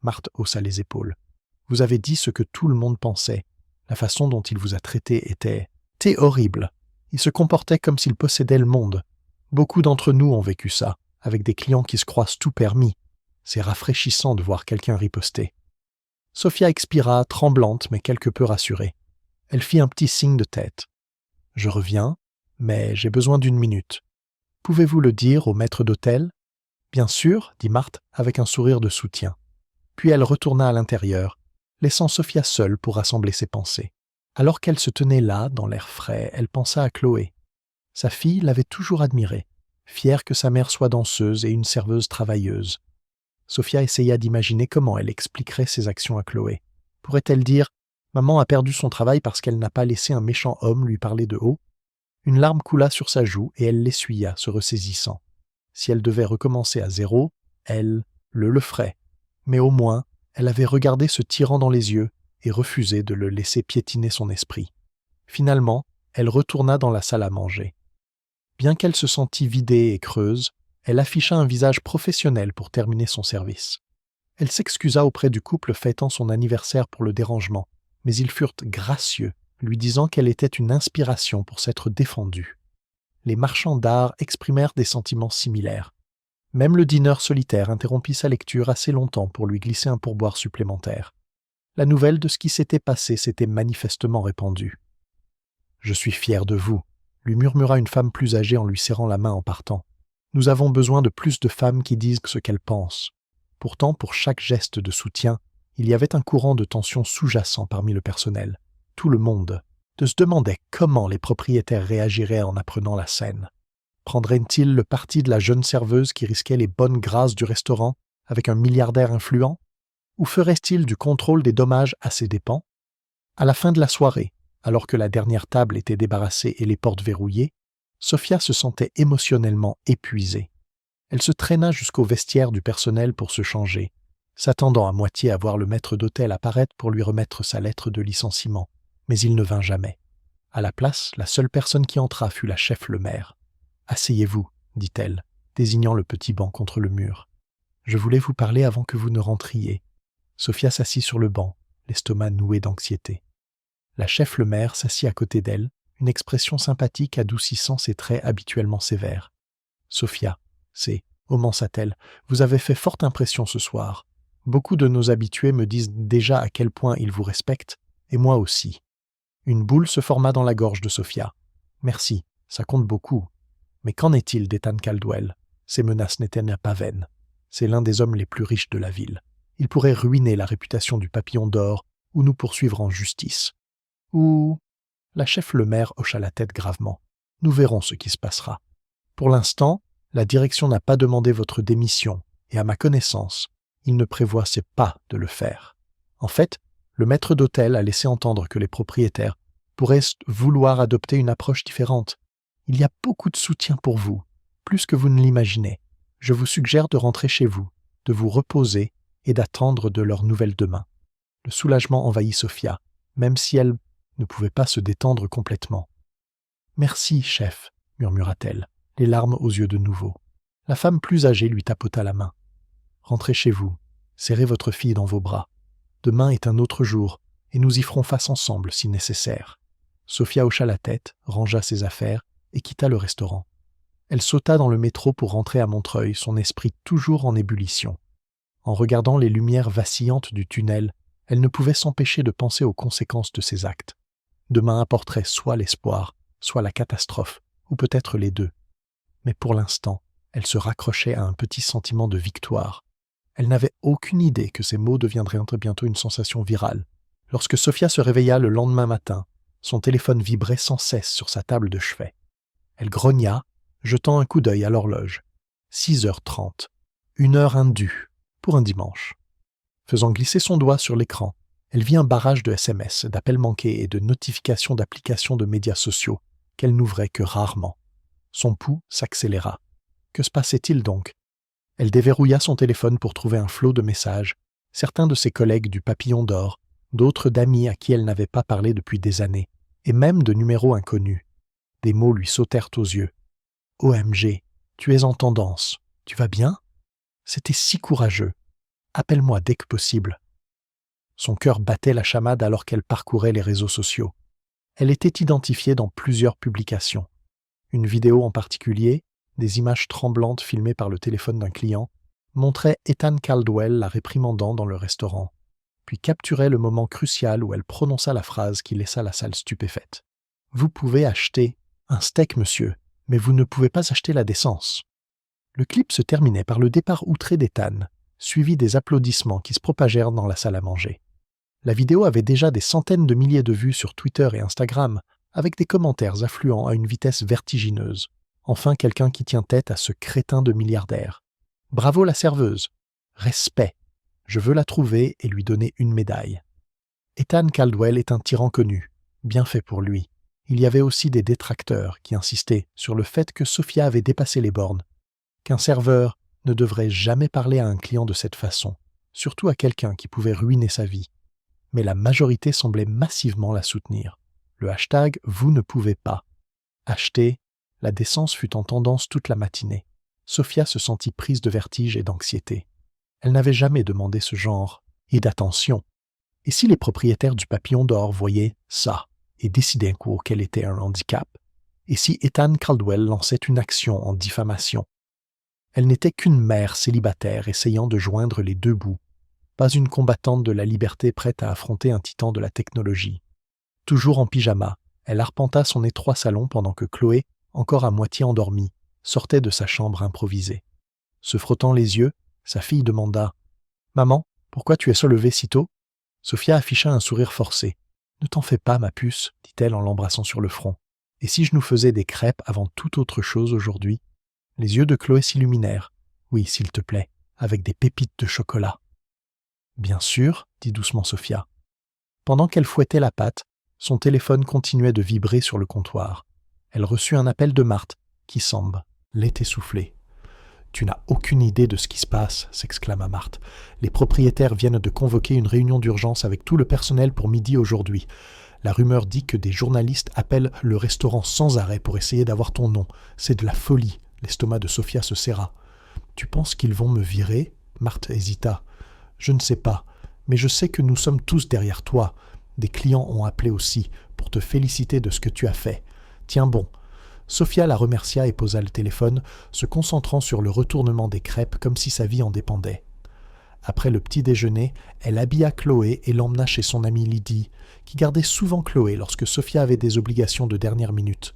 Speaker 1: Marthe haussa les épaules. « Vous avez dit ce que tout le monde pensait. La façon dont il vous a traité était horrible. Il se comportait comme s'il possédait le monde. Beaucoup d'entre nous ont vécu ça, avec des clients qui se croisent tout permis. C'est rafraîchissant de voir quelqu'un riposter. » Sophia expira, tremblante mais quelque peu rassurée. Elle fit un petit signe de tête. « Je reviens, mais j'ai besoin d'une minute. Pouvez-vous le dire au maître d'hôtel ?»« Bien sûr, » dit Marthe avec un sourire de soutien. Puis elle retourna à l'intérieur, laissant Sophia seule pour rassembler ses pensées. Alors qu'elle se tenait là, dans l'air frais, elle pensa à Chloé. Sa fille l'avait toujours admirée, fière que sa mère soit danseuse et une serveuse travailleuse. Sophia essaya d'imaginer comment elle expliquerait ses actions à Chloé. Pourrait-elle dire « Maman a perdu son travail parce qu'elle n'a pas laissé un méchant homme lui parler de haut ?» Une larme coula sur sa joue et elle l'essuya, se ressaisissant. Si elle devait recommencer à zéro, elle le ferait. Mais au moins, elle avait regardé ce tyran dans les yeux et refusé de le laisser piétiner son esprit. Finalement, elle retourna dans la salle à manger. Bien qu'elle se sentît vidée et creuse, elle afficha un visage professionnel pour terminer son service. Elle s'excusa auprès du couple fêtant son anniversaire pour le dérangement, mais ils furent gracieux, lui disant qu'elle était une inspiration pour s'être défendue. Les marchands d'art exprimèrent des sentiments similaires. Même le dîneur solitaire interrompit sa lecture assez longtemps pour lui glisser un pourboire supplémentaire. La nouvelle de ce qui s'était passé s'était manifestement répandue. « Je suis fier de vous, » lui murmura une femme plus âgée en lui serrant la main en partant. Nous avons besoin de plus de femmes qui disent ce qu'elles pensent. Pourtant, pour chaque geste de soutien, il y avait un courant de tension sous-jacent parmi le personnel. Tout le monde se demandait comment les propriétaires réagiraient en apprenant la scène. Prendraient-ils le parti de la jeune serveuse qui risquait les bonnes grâces du restaurant avec un milliardaire influent? Ou feraient-ils du contrôle des dommages à ses dépens? À la fin de la soirée, alors que la dernière table était débarrassée et les portes verrouillées, Sophia se sentait émotionnellement épuisée. Elle se traîna jusqu'au vestiaire du personnel pour se changer, s'attendant à moitié à voir le maître d'hôtel apparaître pour lui remettre sa lettre de licenciement. Mais il ne vint jamais. À la place, la seule personne qui entra fut la chef Lemaire. « Asseyez-vous, dit-elle, désignant le petit banc contre le mur. Je voulais vous parler avant que vous ne rentriez. » Sophia s'assit sur le banc, l'estomac noué d'anxiété. La chef Lemaire s'assit à côté d'elle, une expression sympathique adoucissant ses traits habituellement sévères. « Sophia, commença-t-elle, vous avez fait forte impression ce soir. Beaucoup de nos habitués me disent déjà à quel point ils vous respectent, et moi aussi. » Une boule se forma dans la gorge de Sophia. « Merci, ça compte beaucoup. Mais qu'en est-il d'Ethan Caldwell? Ces menaces n'étaient pas vaines. C'est l'un des hommes les plus riches de la ville. Il pourrait ruiner la réputation du Papillon d'Or ou nous poursuivre en justice. Ou... » La chef Lemaire hocha la tête gravement. « Nous verrons ce qui se passera. Pour l'instant, la direction n'a pas demandé votre démission, et à ma connaissance, il ne prévoyait pas de le faire. En fait, le maître d'hôtel a laissé entendre que les propriétaires pourraient vouloir adopter une approche différente. Il y a beaucoup de soutien pour vous, plus que vous ne l'imaginez. Je vous suggère de rentrer chez vous, de vous reposer et d'attendre de leurs nouvelles demain. » Le soulagement envahit Sophia, même si elle ne pouvait pas se détendre complètement. « Merci, chef, » murmura-t-elle, les larmes aux yeux de nouveau. La femme plus âgée lui tapota la main. « Rentrez chez vous, serrez votre fille dans vos bras. Demain est un autre jour, et nous y ferons face ensemble si nécessaire. » Sophia hocha la tête, rangea ses affaires et quitta le restaurant. Elle sauta dans le métro pour rentrer à Montreuil, son esprit toujours en ébullition. En regardant les lumières vacillantes du tunnel, elle ne pouvait s'empêcher de penser aux conséquences de ses actes. Demain apporterait soit l'espoir, soit la catastrophe, ou peut-être les deux. Mais pour l'instant, elle se raccrochait à un petit sentiment de victoire. Elle n'avait aucune idée que ces mots deviendraient bientôt une sensation virale. Lorsque Sophia se réveilla le lendemain matin, son téléphone vibrait sans cesse sur sa table de chevet. Elle grogna, jetant un coup d'œil à l'horloge. 6h30. 1 heure indue, pour un dimanche. Faisant glisser son doigt sur l'écran, elle vit un barrage de SMS, d'appels manqués et de notifications d'applications de médias sociaux qu'elle n'ouvrait que rarement. Son pouls s'accéléra. Que se passait-il donc? Elle déverrouilla son téléphone pour trouver un flot de messages, certains de ses collègues du Papillon d'Or, d'autres d'amis à qui elle n'avait pas parlé depuis des années, et même de numéros inconnus. Des mots lui sautèrent aux yeux. « OMG, tu es en tendance. Tu vas bien? C'était si courageux. Appelle-moi dès que possible. » Son cœur battait la chamade alors qu'elle parcourait les réseaux sociaux. Elle était identifiée dans plusieurs publications. Une vidéo en particulier, des images tremblantes filmées par le téléphone d'un client, montrait Ethan Caldwell la réprimandant dans le restaurant, puis capturait le moment crucial où elle prononça la phrase qui laissa la salle stupéfaite. « Vous pouvez acheter un steak, monsieur, mais vous ne pouvez pas acheter la décence. » Le clip se terminait par le départ outré d'Ethan, suivi des applaudissements qui se propagèrent dans la salle à manger. La vidéo avait déjà des centaines de milliers de vues sur Twitter et Instagram, avec des commentaires affluant à une vitesse vertigineuse. Enfin quelqu'un qui tient tête à ce crétin de milliardaire. Bravo la serveuse. Respect. Je veux la trouver et lui donner une médaille. Ethan Caldwell est un tyran connu. Bien fait pour lui. Il y avait aussi des détracteurs qui insistaient sur le fait que Sophia avait dépassé les bornes, qu'un serveur ne devrait jamais parler à un client de cette façon, surtout à quelqu'un qui pouvait ruiner sa vie. Mais la majorité semblait massivement la soutenir. Le hashtag « Vous ne pouvez pas » acheter, la décence fut en tendance toute la matinée. Sophia se sentit prise de vertige et d'anxiété. Elle n'avait jamais demandé ce genre et d'attention. Et si les propriétaires du Papillon d'Or voyaient ça et décidaient un coup qu'elle était un handicap? Et si Ethan Caldwell lançait une action en diffamation? Elle n'était qu'une mère célibataire essayant de joindre les deux bouts, pas une combattante de la liberté prête à affronter un titan de la technologie. Toujours en pyjama, Elle arpenta son étroit salon pendant que Chloé, encore à moitié endormie, sortait de sa chambre improvisée. Se frottant les yeux, sa fille demanda « Maman, pourquoi tu es levée si tôt ?» Sophia afficha un sourire forcé. « Ne t'en fais pas, ma puce, dit-elle en l'embrassant sur le front. Et si je nous faisais des crêpes avant toute autre chose aujourd'hui ?» Les yeux de Chloé s'illuminèrent. « Oui, s'il te plaît, avec des pépites de chocolat. »« Bien sûr, » dit doucement Sophia. Pendant qu'elle fouettait la pâte, son téléphone continuait de vibrer sur le comptoir. Elle reçut un appel de Marthe, qui semble l'était essoufflée. « Tu n'as aucune idée de ce qui se passe, » s'exclama Marthe. « Les propriétaires viennent de convoquer une réunion d'urgence avec tout le personnel pour midi aujourd'hui. La rumeur dit que des journalistes appellent le restaurant sans arrêt pour essayer d'avoir ton nom. C'est de la folie. » L'estomac de Sophia se serra. « Tu penses qu'ils vont me virer ?» Marthe hésita. « Je ne sais pas, mais je sais que nous sommes tous derrière toi. Des clients ont appelé aussi pour te féliciter de ce que tu as fait. Tiens bon. » Sophia la remercia et posa le téléphone, se concentrant sur le retournement des crêpes comme si sa vie en dépendait. Après le petit déjeuner, elle habilla Chloé et l'emmena chez son amie Lydie, qui gardait souvent Chloé lorsque Sophia avait des obligations de dernière minute.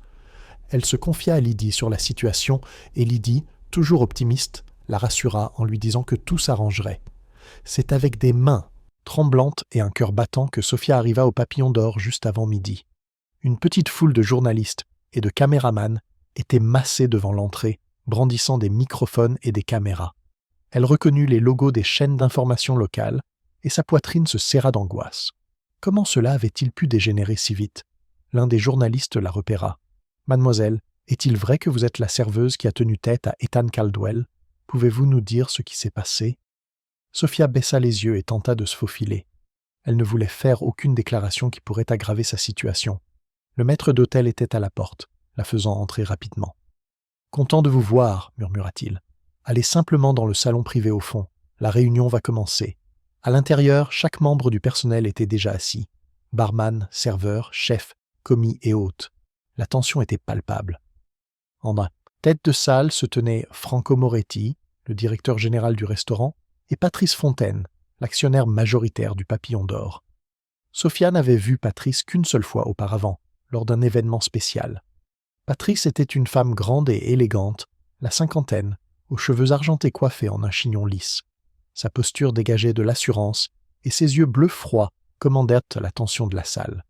Speaker 1: Elle se confia à Lydie sur la situation et Lydie, toujours optimiste, la rassura en lui disant que tout s'arrangerait. C'est avec des mains tremblantes et un cœur battant que Sophia arriva au Papillon d'Or juste avant midi. Une petite foule de journalistes et de caméramans étaient massés devant l'entrée, brandissant des microphones et des caméras. Elle reconnut les logos des chaînes d'information locales et sa poitrine se serra d'angoisse. Comment cela avait-il pu dégénérer si vite ? L'un des journalistes la repéra. « Mademoiselle, est-il vrai que vous êtes la serveuse qui a tenu tête à Ethan Caldwell ? Pouvez-vous nous dire ce qui s'est passé ?» Sophia baissa les yeux et tenta de se faufiler. Elle ne voulait faire aucune déclaration qui pourrait aggraver sa situation. Le maître d'hôtel était à la porte, la faisant entrer rapidement. « Content de vous voir, » murmura-t-il. « Allez simplement dans le salon privé au fond. La réunion va commencer. » À l'intérieur, chaque membre du personnel était déjà assis. Barman, serveur, chef, commis et hôtes. La tension était palpable. En tête de salle se tenaient Franco Moretti, le directeur général du restaurant, et Patrice Fontaine, l'actionnaire majoritaire du Papillon d'Or. Sophia n'avait vu Patrice qu'une seule fois auparavant, lors d'un événement spécial. Patrice était une femme grande et élégante, la cinquantaine, aux cheveux argentés coiffés en un chignon lisse. Sa posture dégageait de l'assurance et ses yeux bleus froids commandèrent l'attention de la salle.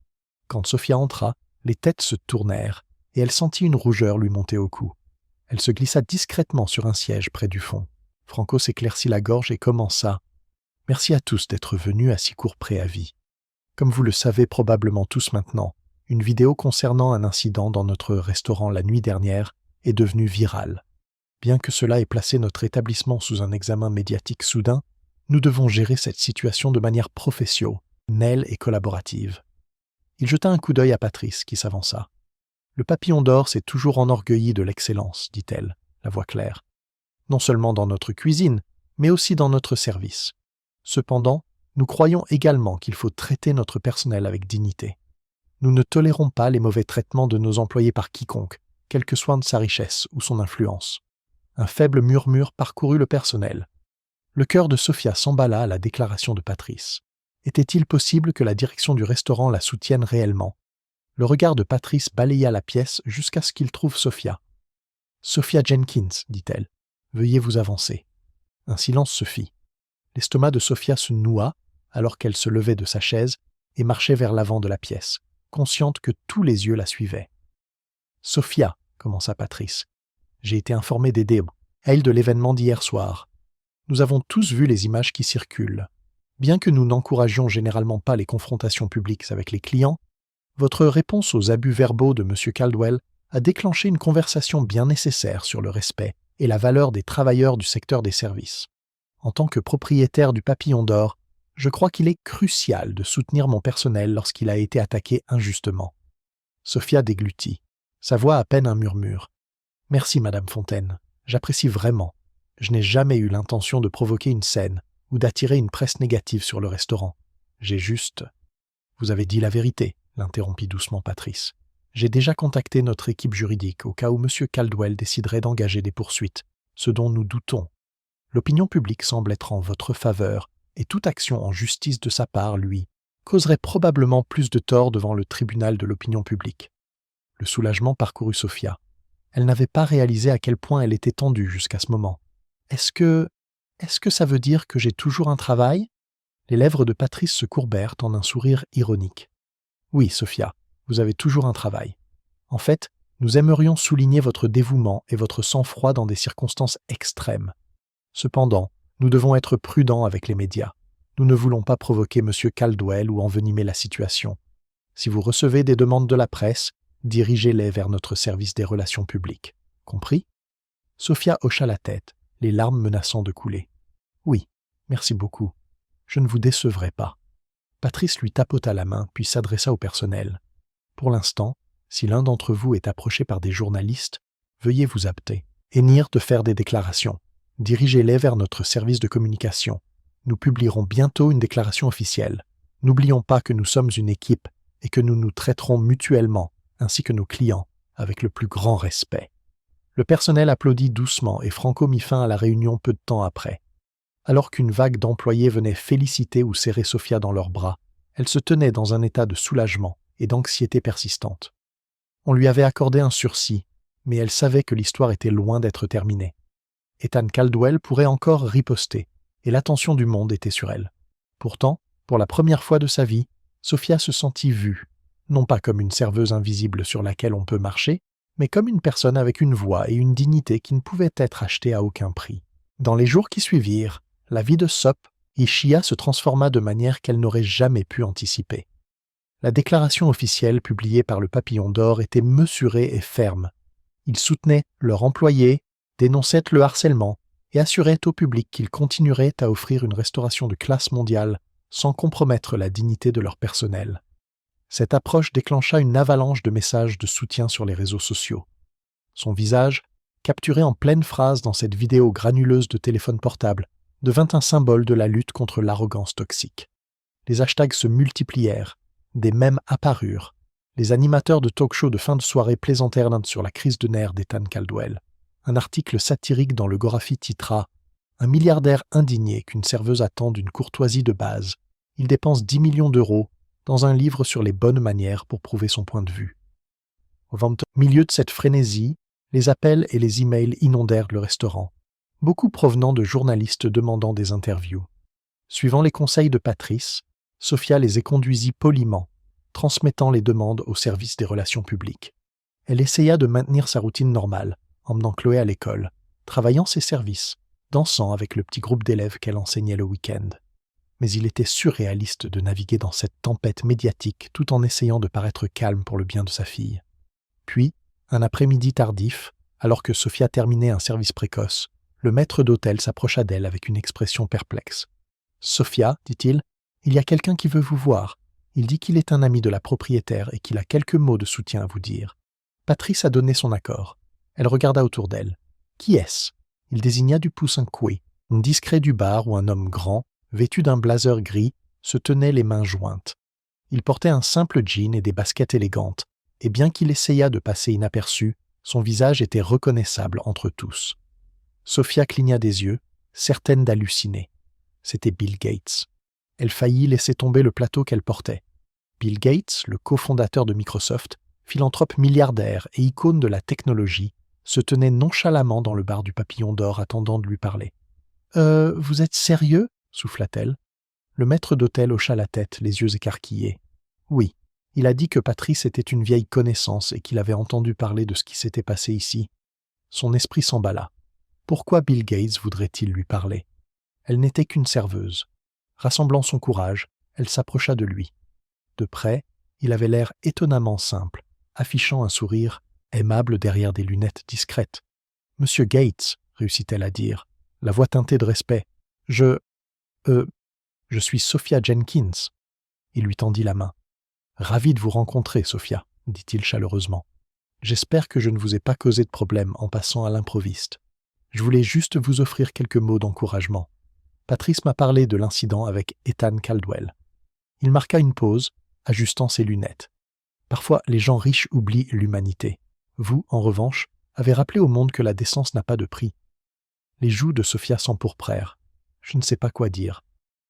Speaker 1: Quand Sophia entra, les têtes se tournèrent et elle sentit une rougeur lui monter au cou. Elle se glissa discrètement sur un siège près du fond. Franco s'éclaircit la gorge et commença. « Merci à tous d'être venus à si court préavis. Comme vous le savez probablement tous maintenant, une vidéo concernant un incident dans notre restaurant la nuit dernière est devenue virale. Bien que cela ait placé notre établissement sous un examen médiatique soudain, nous devons gérer cette situation de manière professionnelle et collaborative. » Il jeta un coup d'œil à Patrice, qui s'avança. « Le Papillon d'Or s'est toujours enorgueilli de l'excellence, dit-elle, la voix claire. Non seulement dans notre cuisine, mais aussi dans notre service. Cependant, nous croyons également qu'il faut traiter notre personnel avec dignité. Nous ne tolérons pas les mauvais traitements de nos employés par quiconque, quelle que soit sa richesse ou son influence. » Un faible murmure parcourut le personnel. Le cœur de Sophia s'emballa à la déclaration de Patrice. Était-il possible que la direction du restaurant la soutienne réellement ? Le regard de Patrice balaya la pièce jusqu'à ce qu'il trouve Sophia. « Sophia Jenkins, dit-elle, veuillez vous avancer. » Un silence se fit. L'estomac de Sophia se noua alors qu'elle se levait de sa chaise et marchait vers l'avant de la pièce, consciente que tous les yeux la suivaient. « Sophia, » commença Patrice. « J'ai été informé des détails de l'événement d'hier soir. Nous avons tous vu les images qui circulent. Bien que nous n'encouragions généralement pas les confrontations publiques avec les clients, votre réponse aux abus verbaux de M. Caldwell a déclenché une conversation bien nécessaire sur le respect et la valeur des travailleurs du secteur des services. En tant que propriétaire du Papillon d'Or, je crois qu'il est crucial de soutenir mon personnel lorsqu'il a été attaqué injustement. » Sophia déglutit, sa voix à peine un murmure. « Merci, Madame Fontaine, j'apprécie vraiment. Je n'ai jamais eu l'intention de provoquer une scène ou d'attirer une presse négative sur le restaurant. J'ai juste... » « Vous avez dit la vérité, » l'interrompit doucement Patrice. « J'ai déjà contacté notre équipe juridique au cas où M. Caldwell déciderait d'engager des poursuites, ce dont nous doutons. L'opinion publique semble être en votre faveur et toute action en justice de sa part, lui, causerait probablement plus de tort devant le tribunal de l'opinion publique. Le soulagement parcourut Sophia. Elle n'avait pas réalisé à quel point elle était tendue jusqu'à ce moment. Est-ce que ça veut dire que j'ai toujours un travail ? Les lèvres de Patrice se courbèrent en un sourire ironique. Oui, Sophia, vous avez toujours un travail. En fait, nous aimerions souligner votre dévouement et votre sang-froid dans des circonstances extrêmes. Cependant, nous devons être prudents avec les médias. Nous ne voulons pas provoquer M. Caldwell ou envenimer la situation. Si vous recevez des demandes de la presse, dirigez-les vers notre service des relations publiques. Compris ? Sophia hocha la tête, les larmes menaçant de couler. Oui, merci beaucoup. Je ne vous décevrai pas. Patrice lui tapota la main, puis s'adressa au personnel. Pour l'instant, si l'un d'entre vous est approché par des journalistes, veuillez vous apter. Hennir de faire des déclarations. Dirigez-les vers notre service de communication. Nous publierons bientôt une déclaration officielle. N'oublions pas que nous sommes une équipe et que nous nous traiterons mutuellement, ainsi que nos clients, avec le plus grand respect. Le personnel applaudit doucement et Franco mit fin à la réunion peu de temps après. Alors qu'une vague d'employés venait féliciter ou serrer Sophia dans leurs bras, elle se tenait dans un état de soulagement et d'anxiété persistante. On lui avait accordé un sursis, mais elle savait que l'histoire était loin d'être terminée. Ethan Caldwell pourrait encore riposter, et l'attention du monde était sur elle. Pourtant, pour la première fois de sa vie, Sophia se sentit vue, non pas comme une serveuse invisible sur laquelle on peut marcher, mais comme une personne avec une voix et une dignité qui ne pouvaient être achetées à aucun prix. Dans les jours qui suivirent, la vie de Sop et Shia se transforma de manière qu'elle n'aurait jamais pu anticiper. La déclaration officielle publiée par le Papillon d'Or était mesurée et ferme. Ils soutenaient leurs employés, dénonçaient le harcèlement et assuraient au public qu'ils continueraient à offrir une restauration de classe mondiale sans compromettre la dignité de leur personnel. Cette approche déclencha une avalanche de messages de soutien sur les réseaux sociaux. Son visage, capturé en pleine phrase dans cette vidéo granuleuse de téléphone portable, devint un symbole de la lutte contre l'arrogance toxique. Les hashtags se multiplièrent, des mèmes apparurent. Les animateurs de talk-show de fin de soirée plaisantèrent sur la crise de nerfs d'Ethan Caldwell. Un article satirique dans le Gorafi titra « Un milliardaire indigné qu'une serveuse attend d'une courtoisie de base. Il dépense 10 millions d'euros dans un livre sur les bonnes manières pour prouver son point de vue. » Au milieu de cette frénésie, les appels et les emails inondèrent le restaurant, beaucoup provenant de journalistes demandant des interviews. Suivant les conseils de Patrice, Sophia les éconduisit poliment, transmettant les demandes au service des relations publiques. Elle essaya de maintenir sa routine normale, emmenant Chloé à l'école, travaillant ses services, dansant avec le petit groupe d'élèves qu'elle enseignait le week-end. Mais il était surréaliste de naviguer dans cette tempête médiatique tout en essayant de paraître calme pour le bien de sa fille. Puis, un après-midi tardif, alors que Sophia terminait un service précoce, le maître d'hôtel s'approcha d'elle avec une expression perplexe. « Sophia, dit-il, il y a quelqu'un qui veut vous voir. Il dit qu'il est un ami de la propriétaire et qu'il a quelques mots de soutien à vous dire. » Patrice a donné son accord. Elle regarda autour d'elle. « Qui est-ce » Il désigna du pouce un coué, un discret du bar où un homme grand, vêtu d'un blazer gris, se tenait les mains jointes. Il portait un simple jean et des baskets élégantes, et bien qu'il essayât de passer inaperçu, son visage était reconnaissable entre tous. Sophia cligna des yeux, certaine d'halluciner. C'était Bill Gates. Elle faillit laisser tomber le plateau qu'elle portait. Bill Gates, le cofondateur de Microsoft, philanthrope milliardaire et icône de la technologie, se tenait nonchalamment dans le bar du Papillon d'Or attendant de lui parler. « Vous êtes sérieux ?» souffla-t-elle. Le maître d'hôtel hocha la tête, les yeux écarquillés. Oui, il a dit que Patrice était une vieille connaissance et qu'il avait entendu parler de ce qui s'était passé ici. Son esprit s'emballa. Pourquoi Bill Gates voudrait-il lui parler ? Elle n'était qu'une serveuse. Rassemblant son courage, elle s'approcha de lui. De près, il avait l'air étonnamment simple, affichant un sourire aimable derrière des lunettes discrètes. « Monsieur Gates, » réussit-elle à dire, la voix teintée de respect. « Je suis Sophia Jenkins. » Il lui tendit la main. « Ravi de vous rencontrer, Sophia, » dit-il chaleureusement. « J'espère que je ne vous ai pas causé de problème en passant à l'improviste. Je voulais juste vous offrir quelques mots d'encouragement. Patrice m'a parlé de l'incident avec Ethan Caldwell. » Il marqua une pause, ajustant ses lunettes. Parfois, les gens riches oublient l'humanité. Vous, en revanche, avez rappelé au monde que la décence n'a pas de prix. Les joues de Sophia s'empourprèrent. Je ne sais pas quoi dire.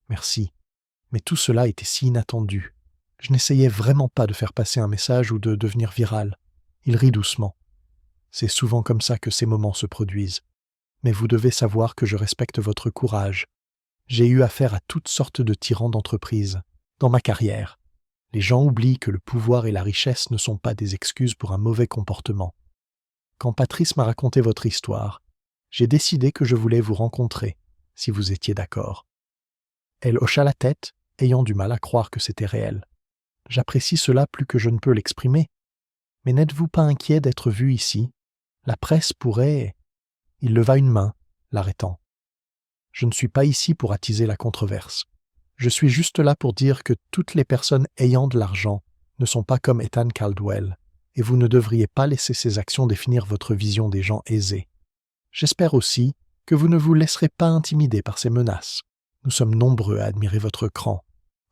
Speaker 1: Merci. Mais tout cela était si inattendu. Je n'essayais vraiment pas de faire passer un message ou de devenir viral. Il rit doucement. C'est souvent comme ça que ces moments se produisent. Mais vous devez savoir que je respecte votre courage. J'ai eu affaire à toutes sortes de tyrans d'entreprise, dans ma carrière. Les gens oublient que le pouvoir et la richesse ne sont pas des excuses pour un mauvais comportement. Quand Patrice m'a raconté votre histoire, j'ai décidé que je voulais vous rencontrer, si vous étiez d'accord. Elle hocha la tête, ayant du mal à croire que c'était réel. J'apprécie cela plus que je ne peux l'exprimer. Mais n'êtes-vous pas inquiet d'être vu ici? La presse pourrait... Il leva une main, l'arrêtant. Je ne suis pas ici pour attiser la controverse. Je suis juste là pour dire que toutes les personnes ayant de l'argent ne sont pas comme Ethan Caldwell, et vous ne devriez pas laisser ces actions définir votre vision des gens aisés. J'espère aussi que vous ne vous laisserez pas intimider par ces menaces. Nous sommes nombreux à admirer votre cran.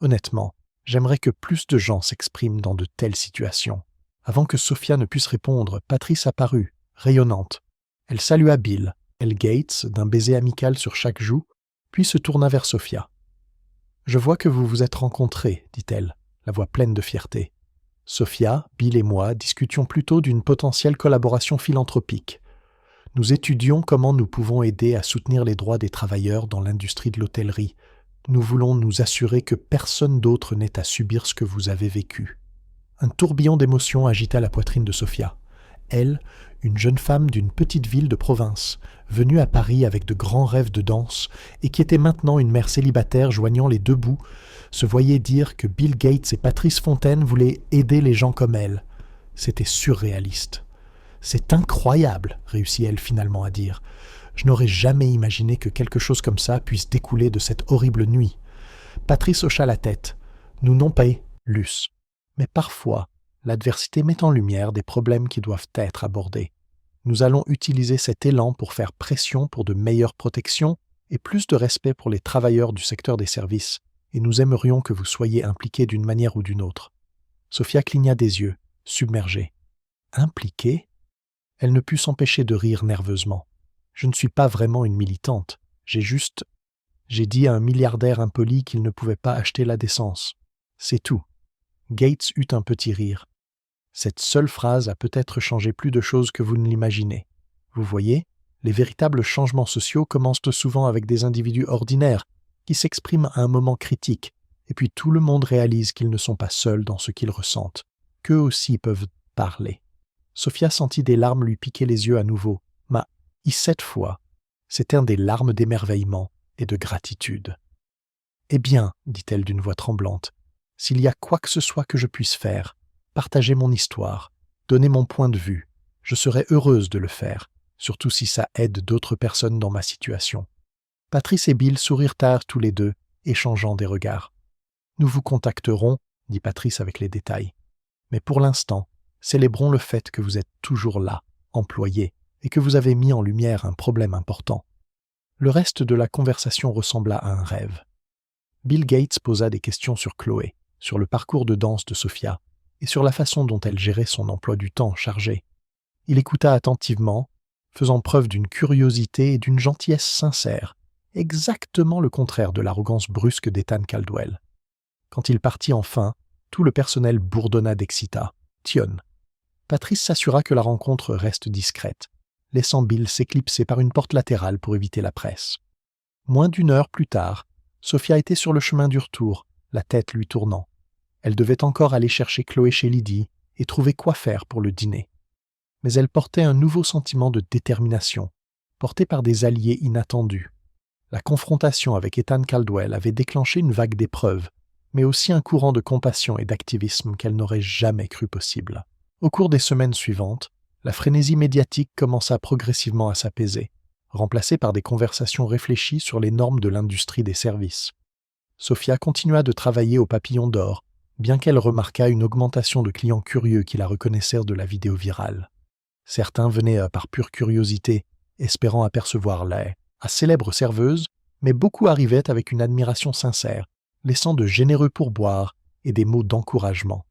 Speaker 1: Honnêtement, j'aimerais que plus de gens s'expriment dans de telles situations. Avant que Sophia ne puisse répondre, Patrice apparut, rayonnante. Elle salua Bill, elle Gates, d'un baiser amical sur chaque joue, puis se tourna vers Sophia. « Je vois que vous vous êtes rencontrés, dit-elle, la voix pleine de fierté. Sophia, Bill et moi discutions plutôt d'une potentielle collaboration philanthropique. Nous étudions comment nous pouvons aider à soutenir les droits des travailleurs dans l'industrie de l'hôtellerie. Nous voulons nous assurer que personne d'autre n'ait à subir ce que vous avez vécu. » Un tourbillon d'émotions agita la poitrine de Sophia. Elle, une jeune femme d'une petite ville de province, venue à Paris avec de grands rêves de danse et qui était maintenant une mère célibataire joignant les deux bouts, se voyait dire que Bill Gates et Patrice Fontaine voulaient aider les gens comme elle. C'était surréaliste. « C'est incroyable », réussit-elle finalement à dire. « Je n'aurais jamais imaginé que quelque chose comme ça puisse découler de cette horrible nuit. » Patrice hocha la tête. « Nous non pas, Luce. Mais parfois, l'adversité met en lumière des problèmes qui doivent être abordés. Nous allons utiliser cet élan pour faire pression pour de meilleures protections et plus de respect pour les travailleurs du secteur des services, et nous aimerions que vous soyez impliqués d'une manière ou d'une autre. » Sophia cligna des yeux, submergée. « Impliquée ?» Elle ne put s'empêcher de rire nerveusement. « Je ne suis pas vraiment une militante. J'ai dit à un milliardaire impoli qu'il ne pouvait pas acheter la décence. C'est tout. » Gates eut un petit rire. Cette seule phrase a peut-être changé plus de choses que vous ne l'imaginez. Vous voyez, les véritables changements sociaux commencent souvent avec des individus ordinaires qui s'expriment à un moment critique, et puis tout le monde réalise qu'ils ne sont pas seuls dans ce qu'ils ressentent, qu'eux aussi peuvent parler. Sophia sentit des larmes lui piquer les yeux à nouveau, mais cette fois, c'étaient des larmes d'émerveillement et de gratitude. « Eh bien, dit-elle d'une voix tremblante, s'il y a quoi que ce soit que je puisse faire, partager mon histoire, donner mon point de vue, je serais heureuse de le faire, surtout si ça aide d'autres personnes dans ma situation. » Patrice et Bill sourirent tous les deux, échangeant des regards. « Nous vous contacterons, dit Patrice avec les détails. Mais pour l'instant, célébrons le fait que vous êtes toujours là, employé, et que vous avez mis en lumière un problème important. » Le reste de la conversation ressembla à un rêve. Bill Gates posa des questions sur Chloé, sur le parcours de danse de Sophia, et sur la façon dont elle gérait son emploi du temps chargé. Il écouta attentivement, faisant preuve d'une curiosité et d'une gentillesse sincère, exactement le contraire de l'arrogance brusque d'Ethan Caldwell. Quand il partit enfin, tout le personnel bourdonna d'excita. Tion. Patrice s'assura que la rencontre reste discrète, laissant Bill s'éclipser par une porte latérale pour éviter la presse. Moins d'une heure plus tard, Sophia était sur le chemin du retour, la tête lui tournant. Elle devait encore aller chercher Chloé chez Lydie et trouver quoi faire pour le dîner. Mais elle portait un nouveau sentiment de détermination, porté par des alliés inattendus. La confrontation avec Ethan Caldwell avait déclenché une vague d'épreuves, mais aussi un courant de compassion et d'activisme qu'elle n'aurait jamais cru possible. Au cours des semaines suivantes, la frénésie médiatique commença progressivement à s'apaiser, remplacée par des conversations réfléchies sur les normes de l'industrie des services. Sophia continua de travailler au Papillon d'Or, bien qu'elle remarquât une augmentation de clients curieux qui la reconnaissèrent de la vidéo virale. Certains venaient par pure curiosité, espérant apercevoir la célèbre serveuse, mais beaucoup arrivaient avec une admiration sincère, laissant de généreux pourboires et des mots d'encouragement.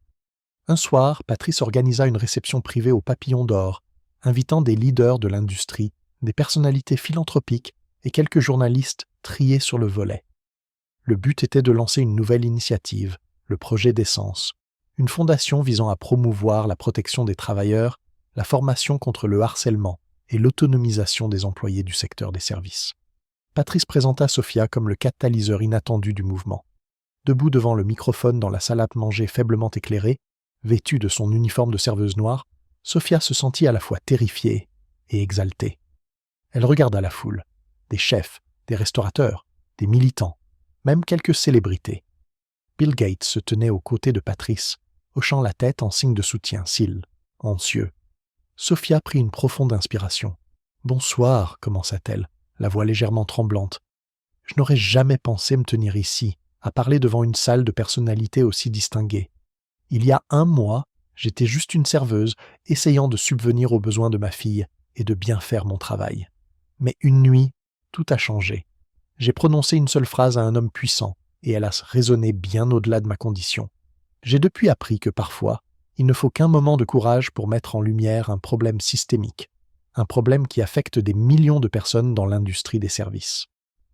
Speaker 1: Un soir, Patrice organisa une réception privée au Papillon d'Or, invitant des leaders de l'industrie, des personnalités philanthropiques et quelques journalistes triés sur le volet. Le but était de lancer une nouvelle initiative, le projet d'essence, une fondation visant à promouvoir la protection des travailleurs, la formation contre le harcèlement et l'autonomisation des employés du secteur des services. Patrice présenta Sophia comme le catalyseur inattendu du mouvement. Debout devant le microphone dans la salle à manger faiblement éclairée, vêtue de son uniforme de serveuse noire, Sophia se sentit à la fois terrifiée et exaltée. Elle regarda la foule, des chefs, des restaurateurs, des militants, même quelques célébrités. Bill Gates se tenait aux côtés de Patrice, hochant la tête en signe de soutien, cils, anxieux. Sophia prit une profonde inspiration. « Bonsoir », commença-t-elle, la voix légèrement tremblante. « Je n'aurais jamais pensé me tenir ici, à parler devant une salle de personnalités aussi distinguées. Il y a 1 mois, j'étais juste une serveuse, essayant de subvenir aux besoins de ma fille et de bien faire mon travail. Mais une nuit, tout a changé. J'ai prononcé une seule phrase à un homme puissant, et elle a résonné bien au-delà de ma condition. J'ai depuis appris que parfois, il ne faut qu'un moment de courage pour mettre en lumière un problème systémique, un problème qui affecte des millions de personnes dans l'industrie des services. »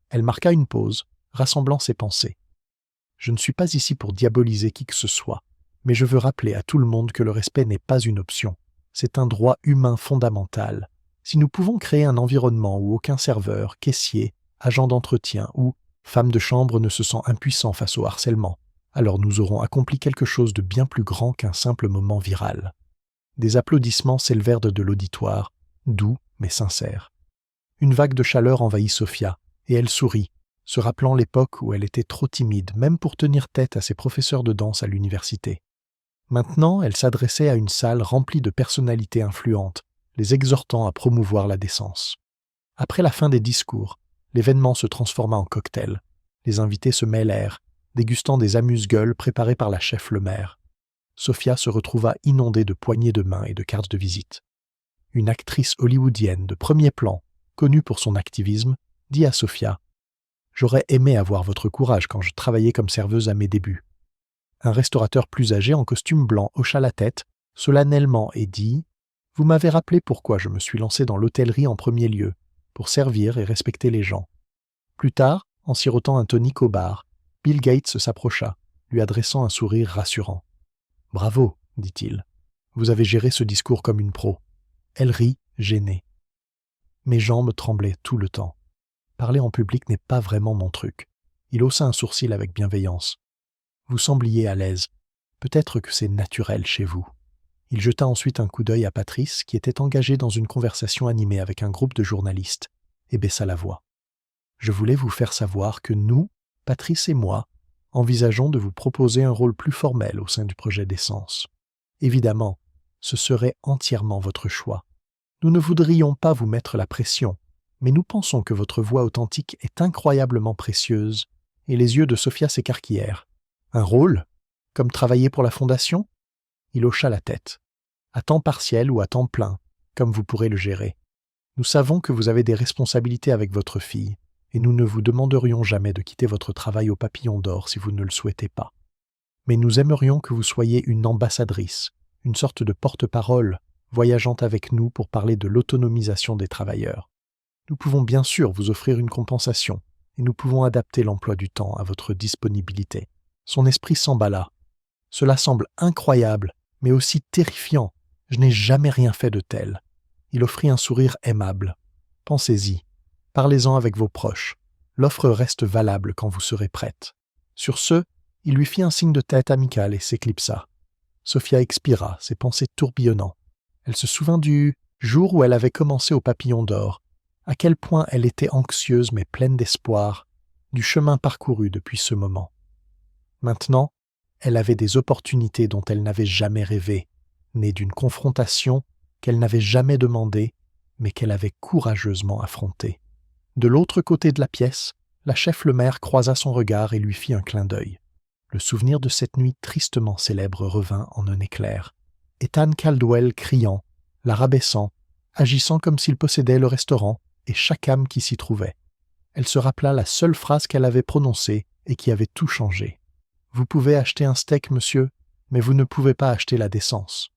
Speaker 1: Elle marqua une pause, rassemblant ses pensées. « Je ne suis pas ici pour diaboliser qui que ce soit, mais je veux rappeler à tout le monde que le respect n'est pas une option. C'est un droit humain fondamental. Si nous pouvons créer un environnement où aucun serveur, caissier, agent d'entretien ou femme de chambre ne se sent impuissant face au harcèlement, alors nous aurons accompli quelque chose de bien plus grand qu'un simple moment viral. » Des applaudissements s'élevèrent de l'auditoire, doux mais sincères. Une vague de chaleur envahit Sophia, et elle sourit, se rappelant l'époque où elle était trop timide, même pour tenir tête à ses professeurs de danse à l'université. Maintenant, elle s'adressait à une salle remplie de personnalités influentes, les exhortant à promouvoir la décence. Après la fin des discours, l'événement se transforma en cocktail. Les invités se mêlèrent, dégustant des amuse-gueules préparées par la chef le maire. Sophia se retrouva inondée de poignées de main et de cartes de visite. Une actrice hollywoodienne de premier plan, connue pour son activisme, dit à Sophia « J'aurais aimé avoir votre courage quand je travaillais comme serveuse à mes débuts. » Un restaurateur plus âgé en costume blanc hocha la tête, solennellement, et dit « Vous m'avez rappelé pourquoi je me suis lancé dans l'hôtellerie en premier lieu, pour servir et respecter les gens. » Plus tard, en sirotant un tonic au bar, Bill Gates s'approcha, lui adressant un sourire rassurant. « Bravo, dit-il. Vous avez géré ce discours comme une pro. » Elle rit, gênée. Mes jambes tremblaient tout le temps. Parler en public n'est pas vraiment mon truc. Il haussa un sourcil avec bienveillance. Vous sembliez à l'aise. Peut-être que c'est naturel chez vous. Il jeta ensuite un coup d'œil à Patrice, qui était engagé dans une conversation animée avec un groupe de journalistes, et baissa la voix. Je voulais vous faire savoir que nous, Patrice et moi, envisageons de vous proposer un rôle plus formel au sein du projet d'essence. Évidemment, ce serait entièrement votre choix. Nous ne voudrions pas vous mettre la pression, mais nous pensons que votre voix authentique est incroyablement précieuse, et les yeux de Sophia s'écarquillèrent. Un rôle? Comme travailler pour la fondation? Il hocha la tête. À temps partiel ou à temps plein, comme vous pourrez le gérer. Nous savons que vous avez des responsabilités avec votre fille, et nous ne vous demanderions jamais de quitter votre travail au Papillon d'Or si vous ne le souhaitez pas. Mais nous aimerions que vous soyez une ambassadrice, une sorte de porte-parole, voyageant avec nous pour parler de l'autonomisation des travailleurs. Nous pouvons bien sûr vous offrir une compensation, et nous pouvons adapter l'emploi du temps à votre disponibilité. Son esprit s'emballa. Cela semble incroyable, mais aussi terrifiant. Je n'ai jamais rien fait de tel. Il offrit un sourire aimable. Pensez-y. Parlez-en avec vos proches. L'offre reste valable quand vous serez prête. Sur ce, il lui fit un signe de tête amical et s'éclipsa. Sophia expira, ses pensées tourbillonnant. Elle se souvint du jour où elle avait commencé au Papillon d'Or, à quel point elle était anxieuse mais pleine d'espoir, du chemin parcouru depuis ce moment. Maintenant, elle avait des opportunités dont elle n'avait jamais rêvé, nées d'une confrontation qu'elle n'avait jamais demandée, mais qu'elle avait courageusement affrontée. De l'autre côté de la pièce, la chef le maire croisa son regard et lui fit un clin d'œil. Le souvenir de cette nuit tristement célèbre revint en un éclair. Ethan Caldwell criant, la rabaissant, agissant comme s'il possédait le restaurant et chaque âme qui s'y trouvait. Elle se rappela la seule phrase qu'elle avait prononcée et qui avait tout changé. « Vous pouvez acheter un steak, monsieur, mais vous ne pouvez pas acheter la décence. »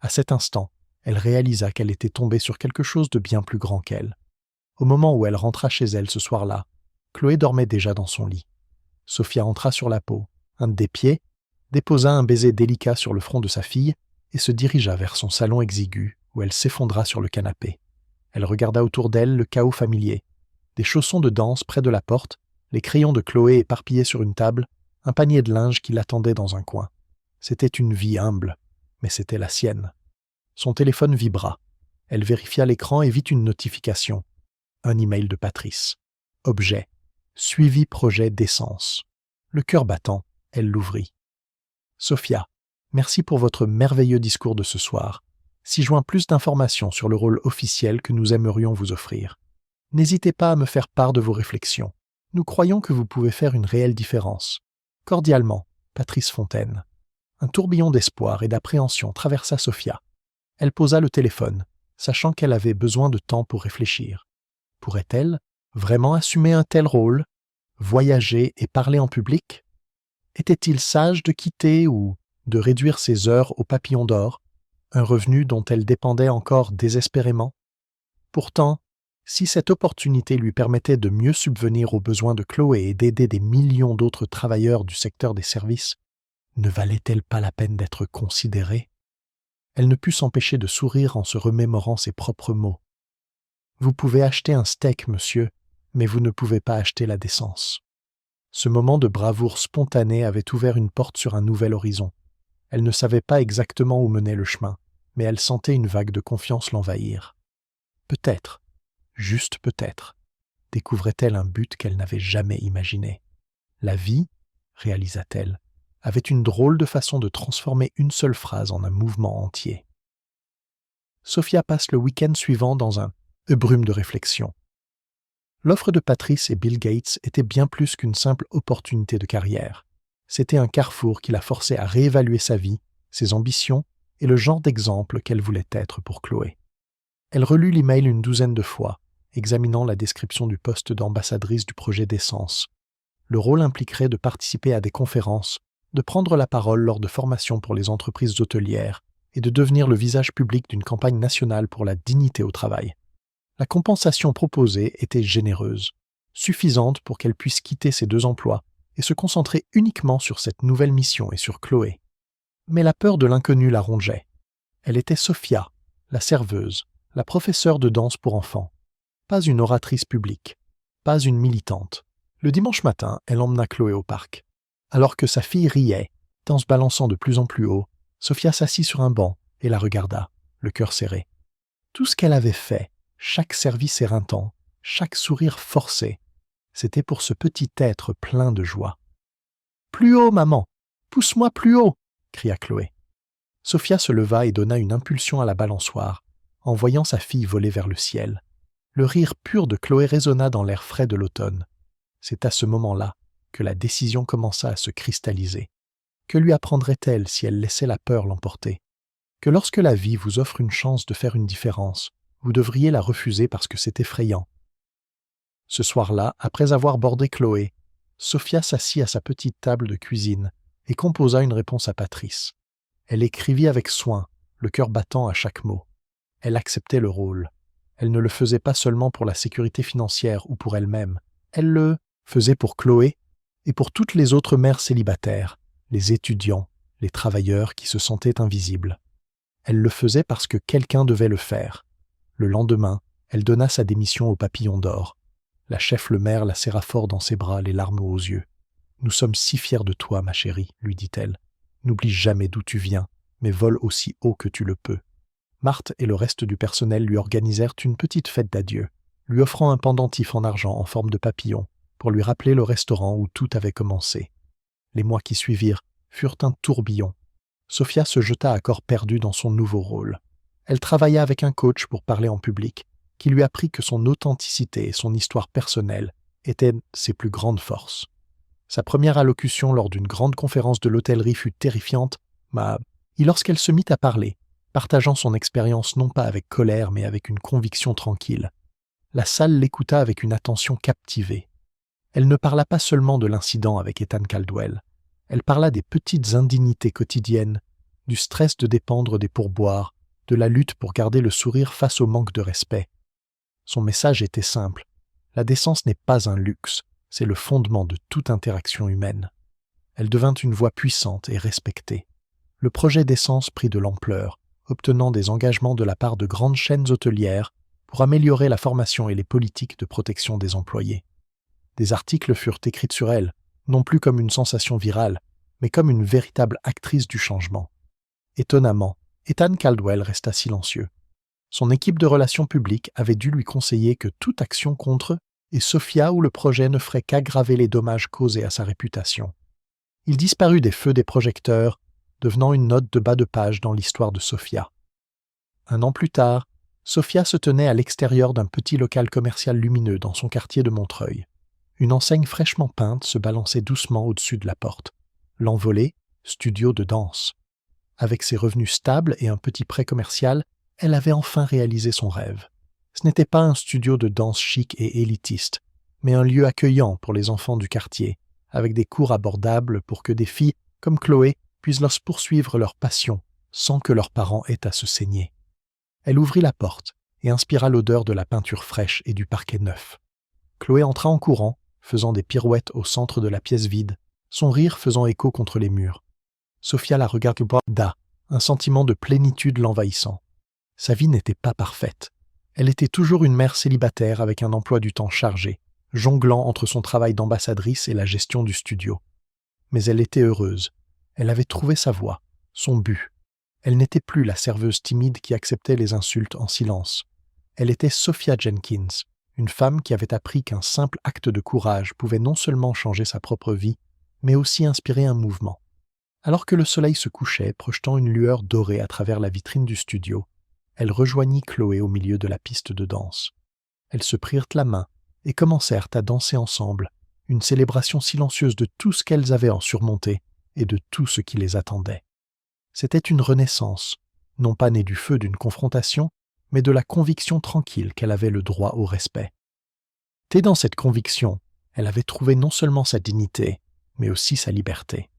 Speaker 1: À cet instant, elle réalisa qu'elle était tombée sur quelque chose de bien plus grand qu'elle. Au moment où elle rentra chez elle ce soir-là, Chloé dormait déjà dans son lit. Sophia entra sur la peau, un des pieds, déposa un baiser délicat sur le front de sa fille et se dirigea vers son salon exigu, où elle s'effondra sur le canapé. Elle regarda autour d'elle le chaos familier. Des chaussons de danse près de la porte, les crayons de Chloé éparpillés sur une table, un panier de linge qui l'attendait dans un coin. C'était une vie humble, mais c'était la sienne. Son téléphone vibra. Elle vérifia l'écran et vit une notification. Un email de Patrice. Objet. Suivi projet d'essence. Le cœur battant, elle l'ouvrit. Sophia, merci pour votre merveilleux discours de ce soir. Ci-joint plus d'informations sur le rôle officiel que nous aimerions vous offrir. N'hésitez pas à me faire part de vos réflexions. Nous croyons que vous pouvez faire une réelle différence. Cordialement, Patrice Fontaine. Un tourbillon d'espoir et d'appréhension traversa Sophia. Elle posa le téléphone, sachant qu'elle avait besoin de temps pour réfléchir. Pourrait-elle vraiment assumer un tel rôle, voyager et parler en public? Était-il sage de quitter ou de réduire ses heures au papillon d'or, un revenu dont elle dépendait encore désespérément? Pourtant, si cette opportunité lui permettait de mieux subvenir aux besoins de Chloé et d'aider des millions d'autres travailleurs du secteur des services, ne valait-elle pas la peine d'être considérée? Elle ne put s'empêcher de sourire en se remémorant ses propres mots. « Vous pouvez acheter un steak, monsieur, mais vous ne pouvez pas acheter la décence. » Ce moment de bravoure spontanée avait ouvert une porte sur un nouvel horizon. Elle ne savait pas exactement où menait le chemin, mais elle sentait une vague de confiance l'envahir. Peut-être, juste peut-être, découvrait-elle un but qu'elle n'avait jamais imaginé. La vie, réalisa-t-elle, avait une drôle de façon de transformer une seule phrase en un mouvement entier. Sophia passe le week-end suivant dans un brume de réflexion. L'offre de Patrice et Bill Gates était bien plus qu'une simple opportunité de carrière. C'était un carrefour qui la forçait à réévaluer sa vie, ses ambitions et le genre d'exemple qu'elle voulait être pour Chloé. Elle relut l'email une douzaine de fois, examinant la description du poste d'ambassadrice du projet d'essence. Le rôle impliquerait de participer à des conférences, de prendre la parole lors de formations pour les entreprises hôtelières et de devenir le visage public d'une campagne nationale pour la dignité au travail. La compensation proposée était généreuse, suffisante pour qu'elle puisse quitter ses 2 emplois et se concentrer uniquement sur cette nouvelle mission et sur Chloé. Mais la peur de l'inconnu la rongeait. Elle était Sophia, la serveuse, la professeure de danse pour enfants. Pas une oratrice publique, pas une militante. Le dimanche matin, elle emmena Chloé au parc. Alors que sa fille riait, en se balançant de plus en plus haut, Sophia s'assit sur un banc et la regarda, le cœur serré. Tout ce qu'elle avait fait, chaque service éreintant, chaque sourire forcé, c'était pour ce petit être plein de joie. « Plus haut, maman! Pousse-moi plus haut !» cria Chloé. Sophia se leva et donna une impulsion à la balançoire, en voyant sa fille voler vers le ciel. Le rire pur de Chloé résonna dans l'air frais de l'automne. C'est à ce moment-là que la décision commença à se cristalliser. Que lui apprendrait-elle si elle laissait la peur l'emporter? Que lorsque la vie vous offre une chance de faire une différence, vous devriez la refuser parce que c'est effrayant. Ce soir-là, après avoir bordé Chloé, Sophia s'assit à sa petite table de cuisine et composa une réponse à Patrice. Elle écrivit avec soin, le cœur battant à chaque mot. Elle acceptait le rôle. Elle ne le faisait pas seulement pour la sécurité financière ou pour elle-même. Elle le faisait pour Chloé et pour toutes les autres mères célibataires, les étudiants, les travailleurs qui se sentaient invisibles. Elle le faisait parce que quelqu'un devait le faire. Le lendemain, elle donna sa démission au papillon d'or. La chef le maire la serra fort dans ses bras, les larmes aux yeux. « Nous sommes si fiers de toi, ma chérie, » lui dit-elle. « N'oublie jamais d'où tu viens, mais vole aussi haut que tu le peux. » Marthe et le reste du personnel lui organisèrent une petite fête d'adieu, lui offrant un pendentif en argent en forme de papillon pour lui rappeler le restaurant où tout avait commencé. Les mois qui suivirent furent un tourbillon. Sophia se jeta à corps perdu dans son nouveau rôle. Elle travailla avec un coach pour parler en public, qui lui apprit que son authenticité et son histoire personnelle étaient ses plus grandes forces. Sa première allocution lors d'une grande conférence de l'hôtellerie fut terrifiante, et lorsqu'elle se mit à parler, partageant son expérience non pas avec colère mais avec une conviction tranquille, la salle l'écouta avec une attention captivée. Elle ne parla pas seulement de l'incident avec Ethan Caldwell, elle parla des petites indignités quotidiennes, du stress de dépendre des pourboires, de la lutte pour garder le sourire face au manque de respect. Son message était simple. La décence n'est pas un luxe, C'est le fondement de toute interaction humaine. Elle devint une voix puissante et respectée. Le projet d'essence prit de l'ampleur, obtenant des engagements de la part de grandes chaînes hôtelières pour améliorer la formation et les politiques de protection des employés. Des articles furent écrits sur elle, non plus comme une sensation virale, mais comme une véritable actrice du changement. Étonnamment, Ethan Caldwell resta silencieux. Son équipe de relations publiques avait dû lui conseiller que toute action contre et Sophia ou le projet ne ferait qu'aggraver les dommages causés à sa réputation. Il disparut des feux des projecteurs, devenant une note de bas de page dans l'histoire de Sophia. Un an plus tard, Sophia se tenait à l'extérieur d'un petit local commercial lumineux dans son quartier de Montreuil. Une enseigne fraîchement peinte se balançait doucement au-dessus de la porte. L'Envolée, studio de danse. Avec ses revenus stables et un petit prêt commercial, elle avait enfin réalisé son rêve. Ce n'était pas un studio de danse chic et élitiste, mais un lieu accueillant pour les enfants du quartier, avec des cours abordables pour que des filles, comme Chloé, puissent leur poursuivre leur passion, sans que leurs parents aient à se saigner. Elle ouvrit la porte et inspira l'odeur de la peinture fraîche et du parquet neuf. Chloé entra en courant, faisant des pirouettes au centre de la pièce vide, son rire faisant écho contre les murs. Sophia la regarda, un sentiment de plénitude l'envahissant. Sa vie n'était pas parfaite. Elle était toujours une mère célibataire avec un emploi du temps chargé, jonglant entre son travail d'ambassadrice et la gestion du studio. Mais elle était heureuse. Elle avait trouvé sa voie, son but. Elle n'était plus la serveuse timide qui acceptait les insultes en silence. Elle était Sophia Jenkins, une femme qui avait appris qu'un simple acte de courage pouvait non seulement changer sa propre vie, mais aussi inspirer un mouvement. Alors que le soleil se couchait, projetant une lueur dorée à travers la vitrine du studio, elle rejoignit Chloé au milieu de la piste de danse. Elles se prirent la main et commencèrent à danser ensemble, une célébration silencieuse de tout ce qu'elles avaient en surmonté et de tout ce qui les attendait. C'était une renaissance, non pas née du feu d'une confrontation, mais de la conviction tranquille qu'elle avait le droit au respect. Dans cette conviction, elle avait trouvé non seulement sa dignité, mais aussi sa liberté.